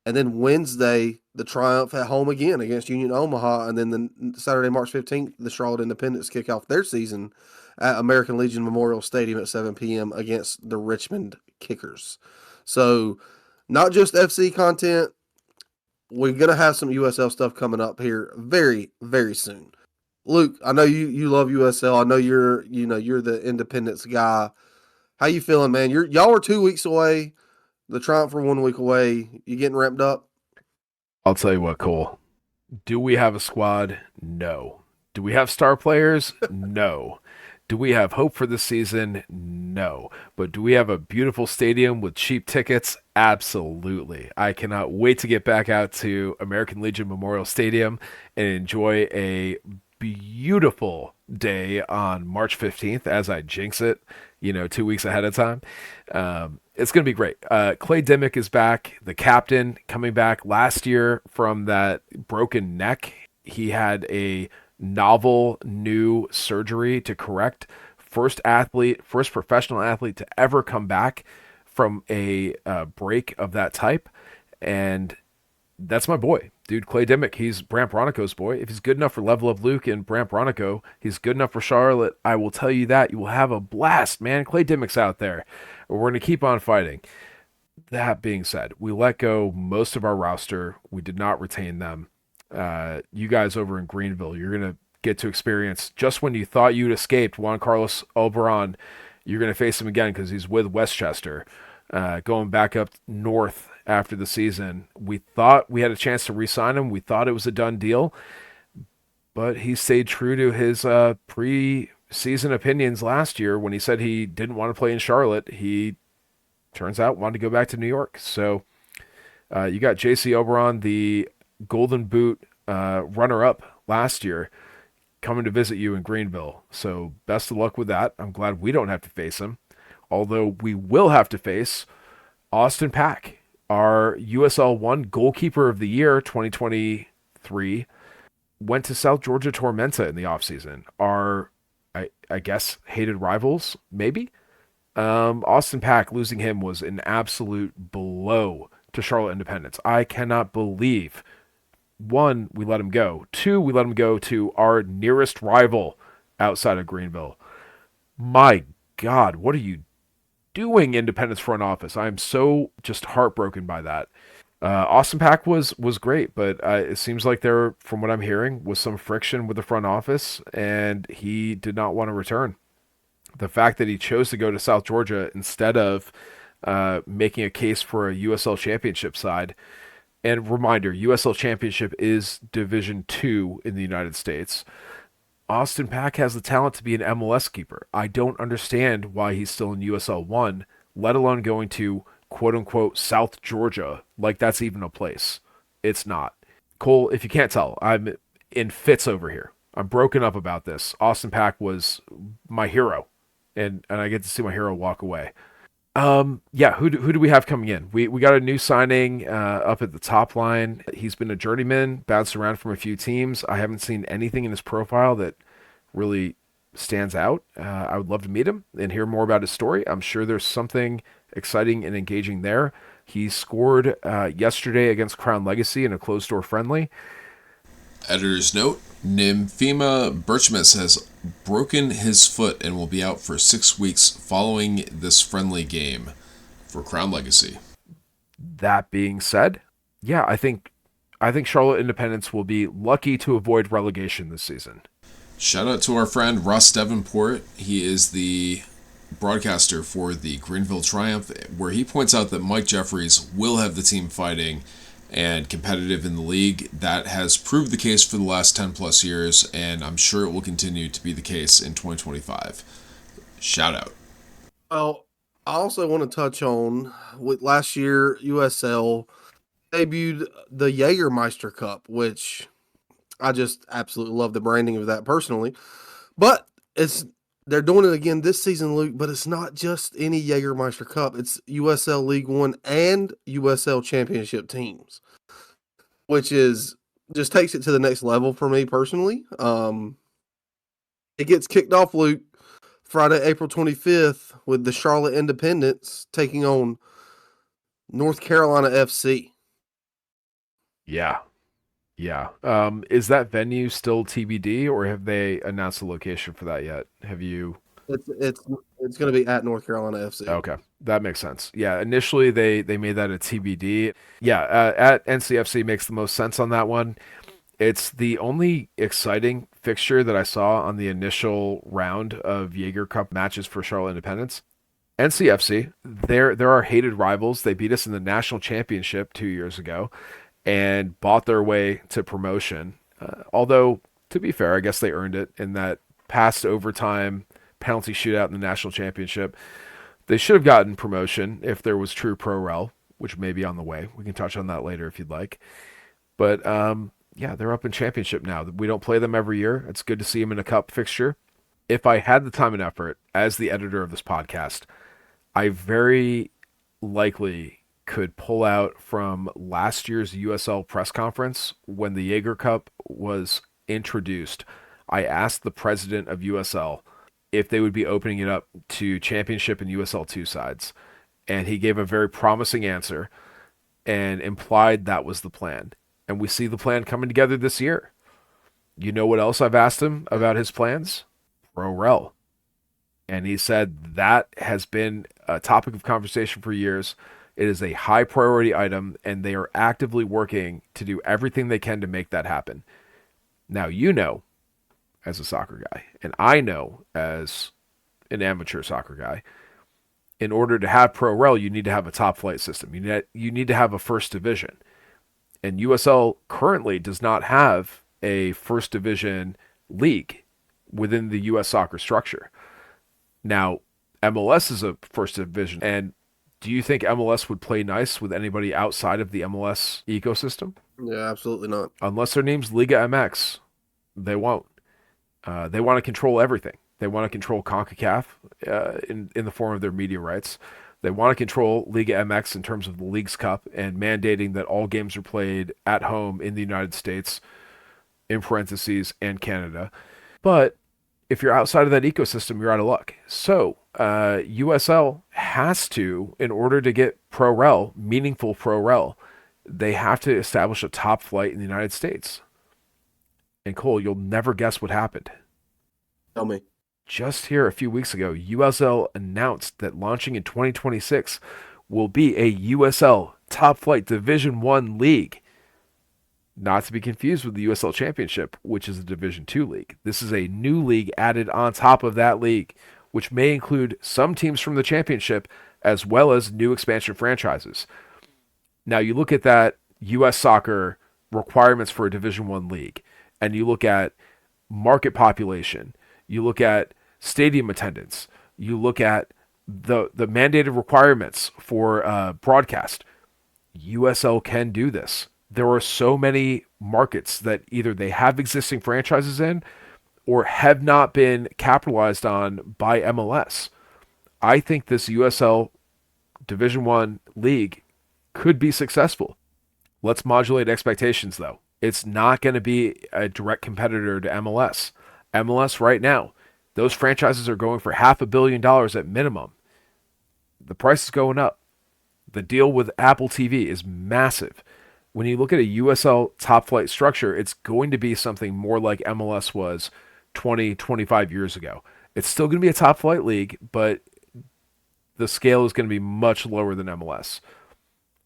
[SPEAKER 1] And then Wednesday, the Triumph at home again against Union Omaha. And then the Saturday, March 15th, the Charlotte Independents kick off their season at American Legion Memorial Stadium at 7 p.m. against the Richmond Kickers. So not just FC content. We're going to have some USL stuff coming up here very, very soon. Luke, I know you love USL. I know you're the Independence guy. How you feeling, man? Y'all are 2 weeks away. The Triumph are 1 week away. You getting ramped up?
[SPEAKER 2] I'll tell you what, Cole. Do we have a squad? No. Do we have star players? No. Do we have hope for this season? No. But do we have a beautiful stadium with cheap tickets? Absolutely. I cannot wait to get back out to American Legion Memorial Stadium and enjoy a beautiful day on March 15th as I jinx it, 2 weeks ahead of time. It's going to be great. Clay Dimmick is back, the captain, coming back last year from that broken neck. He had a novel new surgery to correct. First professional athlete to ever come back from a break of that type. And that's my boy, dude. Clay Dimmick. He's Brant Bronico's boy. If he's good enough for Level Up Luke and Brant Bronico, he's good enough for Charlotte. I will tell you that. You will have a blast, man. Clay Dimmick's out there. We're going to keep on fighting. That being said, we let go most of our roster. We did not retain them. You guys over in Greenville, you're going to get to experience, just when you thought you'd escaped Juan Carlos Oberon, you're going to face him again because he's with Westchester, going back up north after the season. We thought we had a chance to re-sign him. We thought it was a done deal, but he stayed true to his pre-season opinions last year when he said he didn't want to play in Charlotte. He turns out wanted to go back to New York. So you got JC Oberon, the Golden Boot runner-up last year, coming to visit you in Greenville. So best of luck with that. I'm glad we don't have to face him. Although we will have to face Austin Pack, our USL 1 goalkeeper of the year 2023, went to South Georgia Tormenta in the offseason. Our, I guess, hated rivals, maybe? Austin Pack, losing him was an absolute blow to Charlotte Independence. I cannot believe, one, we let him go. Two, we let him go to our nearest rival outside of Greenville. My God, what are you doing, Independence front office? I am so just heartbroken by that. Austin Pack was great, but it seems like there, from what I'm hearing, was some friction with the front office, and he did not want to return. The fact that he chose to go to South Georgia instead of making a case for a USL Championship side. And reminder, USL Championship is Division 2 in the United States. Austin Pack has the talent to be an MLS keeper. I don't understand why he's still in USL 1, let alone going to quote-unquote South Georgia, like that's even a place. It's not. Cole, if you can't tell, I'm in fits over here. I'm broken up about this. Austin Pack was my hero, and I get to see my hero walk away. Yeah, who do we have coming in? We got a new signing up at the top line. He's been a journeyman, bounced around from a few teams. I haven't seen anything in his profile that really stands out. I would love to meet him and hear more about his story. I'm sure there's something exciting and engaging there. He scored yesterday against Crown Legacy in a closed-door friendly.
[SPEAKER 4] Editor's note, Nymphema Birchmas has broken his foot and will be out for 6 weeks following this friendly game for Crown Legacy.
[SPEAKER 2] That being said, yeah, I think Charlotte Independence will be lucky to avoid relegation this season.
[SPEAKER 4] Shout out to our friend Russ Davenport. He is the broadcaster for the Greenville Triumph, where he points out that Mike Jeffries will have the team fighting and competitive in the league. That has proved the case for the last 10 plus years, and I'm sure it will continue to be the case in 2025. Shout out.
[SPEAKER 1] Well, I also want to touch on, with last year, USL debuted the Jägermeister Cup, which I just absolutely love the branding of that personally. But they're doing it again this season, Luke, but it's not just any Jägermeister Cup. It's USL League One and USL Championship teams, which is just takes it to the next level for me personally. It gets kicked off, Luke, Friday, April 25th with the Charlotte Independence taking on North Carolina FC.
[SPEAKER 2] Yeah. Is that venue still TBD, or have they announced the location for that yet? Have you?
[SPEAKER 1] It's going to be at North Carolina FC.
[SPEAKER 2] Okay, that makes sense. Yeah, initially they made that a TBD. Yeah, at NCFC makes the most sense on that one. It's the only exciting fixture that I saw on the initial round of Jaeger Cup matches for Charlotte Independence. NCFC, they're our hated rivals. They beat us in the national championship 2 years ago and bought their way to promotion. Although, to be fair, I guess they earned it in that past overtime penalty shootout in the national championship. They should have gotten promotion if there was true pro rel, which may be on the way. We can touch on that later if you'd like. But yeah, they're up in championship now. We don't play them every year. It's good to see them in a cup fixture. If I had the time and effort as the editor of this podcast, I very likely could pull out from last year's USL press conference when the Jaeger Cup was introduced. I asked the president of USL if they would be opening it up to championship and USL 2 sides. And he gave a very promising answer and implied that was the plan. And we see the plan coming together this year. You know what else I've asked him about his plans? Pro rel. And he said that has been a topic of conversation for years. It is a high priority item, and they are actively working to do everything they can to make that happen. Now, you know, as a soccer guy, and I know as an amateur soccer guy, in order to have pro rel, you need to have a top flight system. You need to have a first division. And USL currently does not have a first division league within the US soccer structure. Now, MLS is a first division. And do you think MLS would play nice with anybody outside of the MLS ecosystem?
[SPEAKER 1] Yeah, absolutely not.
[SPEAKER 2] Unless their name's Liga MX, they won't. They want to control everything. They want to control CONCACAF in the form of their media rights. They want to control Liga MX in terms of the Leagues Cup and mandating that all games are played at home in the United States, in parentheses, and Canada. But if you're outside of that ecosystem, you're out of luck. So USL has to, in order to get pro rel, meaningful pro rel, they have to establish a top flight in the United States. And Cole, you'll never guess what happened.
[SPEAKER 1] Tell me.
[SPEAKER 2] Just here a few weeks ago, USL announced that launching in 2026 will be a USL Top Flight Division 1 league. Not to be confused with the USL Championship, which is a Division 2 league. This is a new league added on top of that league, which may include some teams from the championship as well as new expansion franchises. Now, you look at that US soccer requirements for a Division 1 league, and you look at market population, you look at stadium attendance, you look at the mandated requirements for broadcast. USL can do this. There are so many markets that either they have existing franchises in or have not been capitalized on by MLS. I think this USL Division 1 league could be successful. Let's modulate expectations, though. It's not going to be a direct competitor to MLS. MLS right now, those franchises are going for $500 million at minimum. The price is going up. The deal with Apple TV is massive. When you look at a USL top flight structure, it's going to be something more like MLS was 20, 25 years ago. It's still going to be a top flight league, but the scale is going to be much lower than MLS.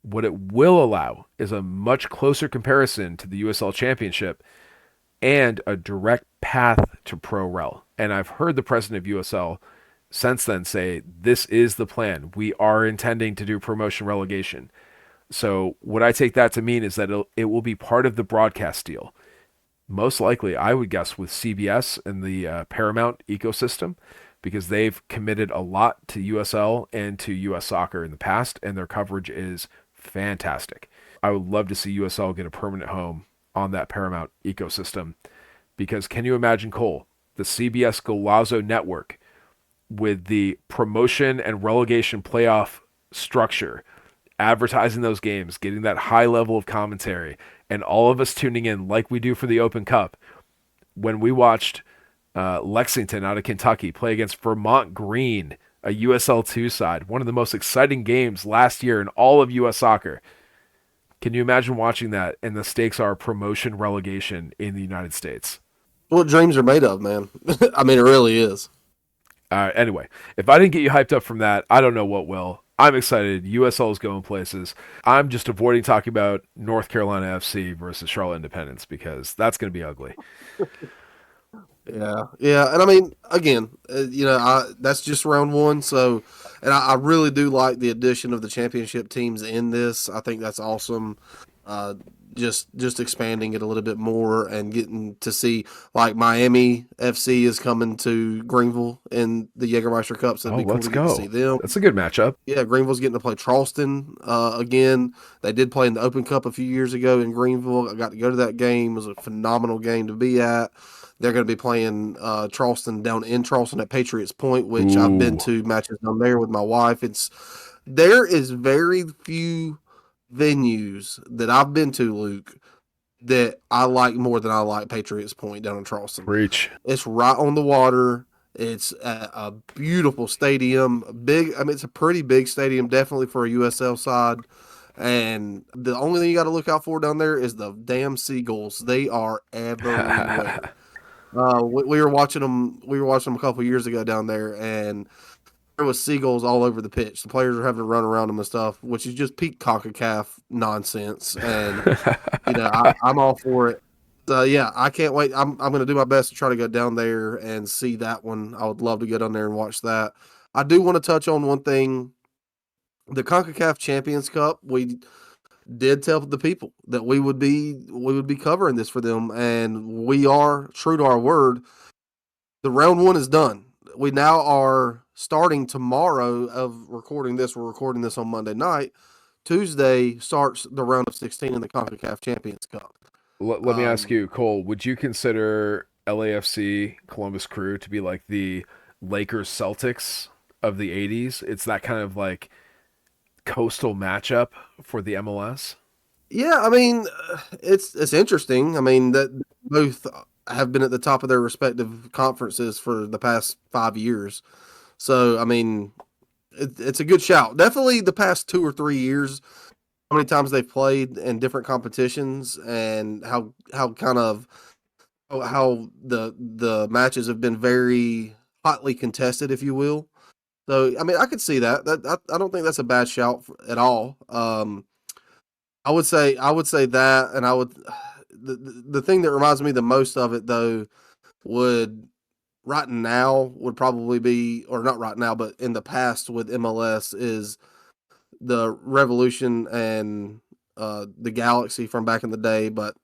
[SPEAKER 2] What it will allow is a much closer comparison to the USL Championship and a direct path to pro rel. And I've heard the president of USL since then say, this is the plan. We are intending to do promotion relegation. So what I take that to mean is that it will be part of the broadcast deal. Most likely, I would guess, with CBS and the Paramount ecosystem, because they've committed a lot to USL and to US soccer in the past, and their coverage is fantastic. I would love to see USL get a permanent home on that Paramount ecosystem, because can you imagine, Cole, the CBS Golazo network with the promotion and relegation playoff structure, advertising those games, getting that high level of commentary, and all of us tuning in like we do for the Open Cup. When we watched Lexington out of Kentucky play against Vermont Green, a USL 2 side, one of the most exciting games last year in all of US soccer. Can you imagine watching that? And the stakes are promotion relegation in the United States.
[SPEAKER 1] What dreams are made of, man. I mean, it really is.
[SPEAKER 2] Anyway, if I didn't get you hyped up from that, I don't know what will. I'm excited. USL is going places. I'm just avoiding talking about North Carolina FC versus Charlotte Independence because that's going to be ugly.
[SPEAKER 1] Yeah, and I mean, again, that's just round one. So, and I really do like the addition of the championship teams in this. I think that's awesome. Uh, just expanding it a little bit more and getting to see like Miami FC is coming to Greenville in the Jägermeister Cup, so it'd
[SPEAKER 2] Oh,
[SPEAKER 1] be cool
[SPEAKER 2] let's
[SPEAKER 1] to get to see
[SPEAKER 2] go.
[SPEAKER 1] them.
[SPEAKER 2] That's a good matchup.
[SPEAKER 1] Yeah, Greenville's getting to play Charleston again. They did play in the Open Cup a few years ago in Greenville. I got to go to that game. It was a phenomenal game to be at. They're going to be playing Charleston down in Charleston at Patriots Point, which I've been
[SPEAKER 2] Ooh,
[SPEAKER 1] to matches down there with my wife. There is very few venues that I've been to, Luke, that I like more than I like Patriots Point down in Charleston.
[SPEAKER 2] preach.
[SPEAKER 1] It's right on the water. It's a beautiful stadium. Big. I mean, it's a pretty big stadium, definitely for a USL side. And the only thing you got to look out for down there is the damn seagulls. They are everywhere. We were watching them. We were watching them a couple years ago down there, and there was seagulls all over the pitch. The players are having to run around them and stuff, which is just peak CONCACAF nonsense. And I'm all for it. Yeah, I can't wait. I'm going to do my best to try to go down there and see that one. I would love to get on there and watch that. I do want to touch on one thing. The CONCACAF Champions Cup, we did tell the people that we would be covering this for them, and we are true to our word. The round one is done. We now are starting tomorrow of recording this. We're recording this on Monday night. Tuesday starts the round of 16 in the CONCACAF Champions Cup.
[SPEAKER 2] Let me ask
[SPEAKER 1] Um,
[SPEAKER 2] you, Cole, would you consider LAFC Columbus Crew to be like the Lakers Celtics of the 80s? It's that kind of like coastal matchup for the MLS.
[SPEAKER 1] yeah, I mean, it's interesting. I mean that both have been at the top of their respective conferences for the past 5 years. So I mean, it's a good shout. Definitely the past 2 or 3 years, how many times they've played in different competitions and how kind of how the matches have been very hotly contested, if you will. So I mean, I could see that. I don't think that's a bad shout at all. I would say that, and I would the thing that reminds me the most of it though would right now would probably be, or not right now, but in the past with MLS is the Revolution and the Galaxy from back in the day. But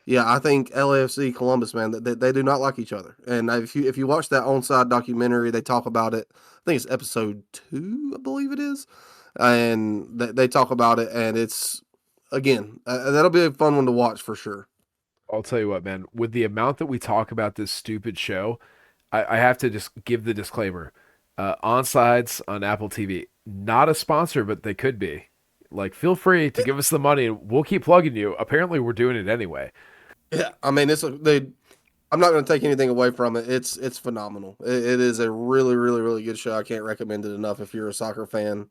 [SPEAKER 1] yeah, I think LAFC Columbus, man, they do not like each other. And if you watch that onside documentary, they talk about it. I think it's episode 2, I believe it is, and they talk about it, and it's again that'll be a fun one to watch for sure.
[SPEAKER 2] I'll tell you what, man, with the amount that we talk about this stupid show, I have to just give the disclaimer. Onsides on Apple TV, not a sponsor, but they could be. Like, feel free to give us the money and we'll keep plugging you. Apparently, we're doing it anyway.
[SPEAKER 1] Yeah, I mean I'm not going to take anything away from it. It's phenomenal. It is a really really really good show. I can't recommend it enough if you're a soccer fan.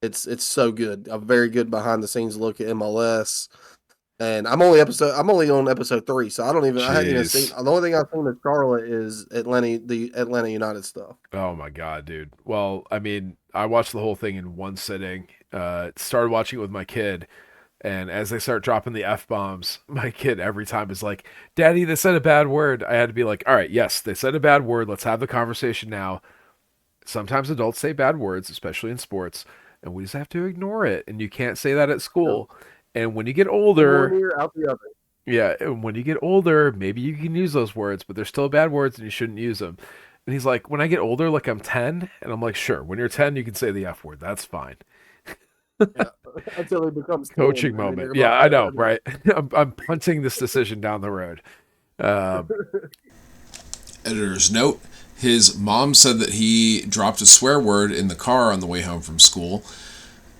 [SPEAKER 1] It's so good. A very good behind the scenes look at MLS. And I'm only on episode 3, so I hadn't even seen.
[SPEAKER 2] Jeez.
[SPEAKER 1] The only thing I've seen of Charlotte is the Atlanta United stuff.
[SPEAKER 2] Oh my God, dude. Well, I mean, I watched the whole thing in one sitting. Started watching it with my kid, and as they start dropping the F bombs, my kid every time is like, "Daddy, they said a bad word." I had to be like, "All right, yes, they said a bad word. Let's have the conversation now." Sometimes adults say bad words, especially in sports, and we just have to ignore it. And you can't say that at
[SPEAKER 1] Yep.
[SPEAKER 2] school. And when you get
[SPEAKER 1] In one
[SPEAKER 2] older,
[SPEAKER 1] ear, out the other.
[SPEAKER 2] yeah, and when you get older, maybe you can use those words, but they're still bad words and you shouldn't use them. And he's like, when I get older, like I'm 10, and I'm like, sure, when you're 10, you can say the F word. That's fine.
[SPEAKER 1] Yeah, until it becomes 10,
[SPEAKER 2] Coaching
[SPEAKER 1] and then
[SPEAKER 2] moment.
[SPEAKER 1] you're
[SPEAKER 2] Yeah,
[SPEAKER 1] like,
[SPEAKER 2] I know, right? I'm punting this decision down the road. Um,
[SPEAKER 4] Editor's note: his mom said that he dropped a swear word in the car on the way home from school,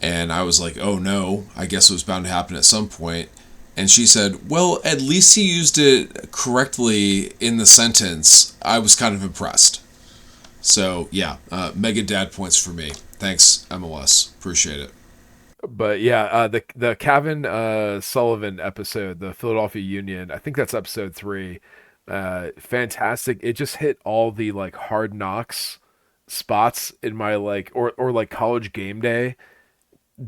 [SPEAKER 4] and I was like, oh no, I guess it was bound to happen at some point. And she said, well, at least he used it correctly in the sentence. I was kind of impressed. So, yeah, mega dad points for me. Thanks, MLS. Appreciate it.
[SPEAKER 2] but yeah, the Kevin Sullivan episode, the Philadelphia Union, I think that's episode 3. Fantastic. It just hit all the like hard knocks spots in my like or like college game day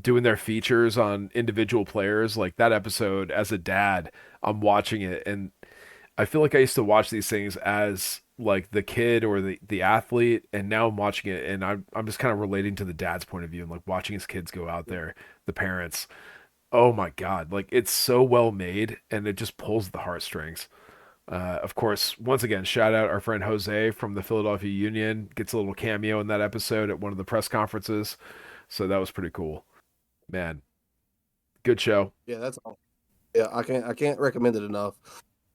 [SPEAKER 2] doing their features on individual players. Like that episode as a dad, I'm watching it and I feel like I used to watch these things as like the kid or the athlete, and now I'm watching it and I'm just kind of relating to the dad's point of view and like watching his kids go out there, the parents. Oh my God, like it's so well made and it just pulls the heartstrings. Of course, once again, shout out our friend Jose from the Philadelphia Union. Gets a little cameo in that episode at one of the press conferences. So that was pretty cool. Man, good show.
[SPEAKER 1] Yeah, that's all. Yeah, I can't recommend it enough.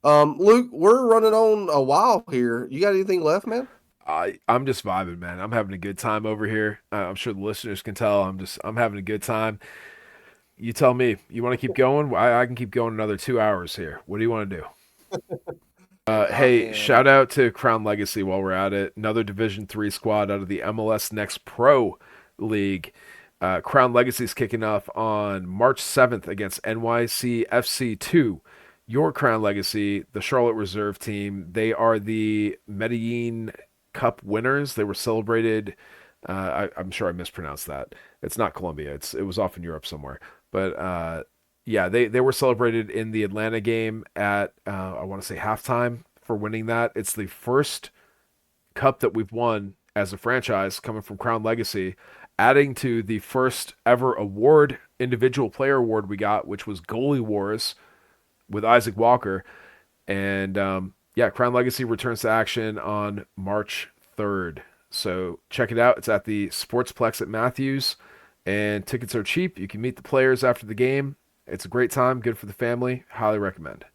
[SPEAKER 1] Luke, we're running on a while here. You got anything left, man?
[SPEAKER 2] I'm just vibing, man. I'm having a good time over here. I'm sure the listeners can tell. I'm having a good time. You tell me. You want to keep going? I can keep going another 2 hours here. What do you want to do?
[SPEAKER 1] I
[SPEAKER 2] Hey,
[SPEAKER 1] am.
[SPEAKER 2] shout out to Crown Legacy while we're at it. Another Division 3 squad out of the MLS Next Pro League. Crown Legacy is kicking off on March 7th against NYCFC 2. Your Crown Legacy, the Charlotte Reserve team, they are the Medellin Cup winners. They were celebrated. I'm sure I mispronounced that. It's not Colombia. It was off in Europe somewhere. But yeah, they were celebrated in the Atlanta game at I want to say halftime for winning that. It's the first cup that we've won as a franchise coming from Crown Legacy, adding to the first ever award, individual player award we got, which was Goalie Wars with Isaac Walker. And yeah, Crown Legacy returns to action on March 3rd. So check it out. It's at the Sportsplex at Matthews, and tickets are cheap. You can meet the players after the game. It's a great time, good for the family. Highly recommend.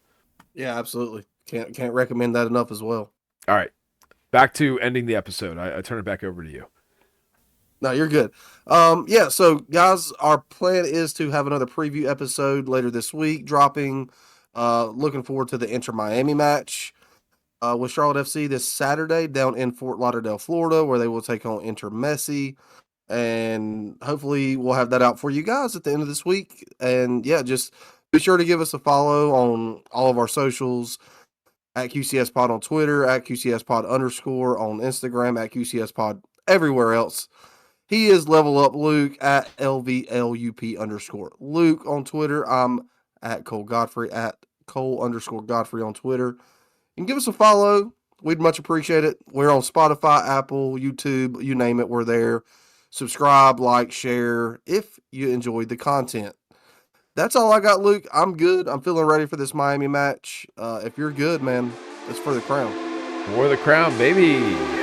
[SPEAKER 1] Yeah, absolutely. Can't recommend that enough as well.
[SPEAKER 2] All right, back to ending the episode. I turn it back over to you.
[SPEAKER 1] No, you're good. Yeah, so guys, our plan is to have another preview episode later this week, dropping. Looking forward to the Inter Miami match with Charlotte FC this Saturday down in Fort Lauderdale, Florida, where they will take on Inter Messi. And hopefully we'll have that out for you guys at the end of this week. And yeah, just be sure to give us a follow on all of our socials at QCS Pod on Twitter, at QCS Pod underscore on Instagram, at QCS Pod everywhere else. He is Level Up Luke at LVLUP underscore Luke on Twitter. I'm at Cole Godfrey at Cole underscore Godfrey on Twitter. And give us a follow. We'd much appreciate it. We're on Spotify, Apple, YouTube, you name it, we're there. Subscribe, like, share if you enjoyed the content. That's all I got, Luke. I'm good. I'm feeling ready for this Miami match. If you're good, man, it's for the crown.
[SPEAKER 2] For the crown, baby.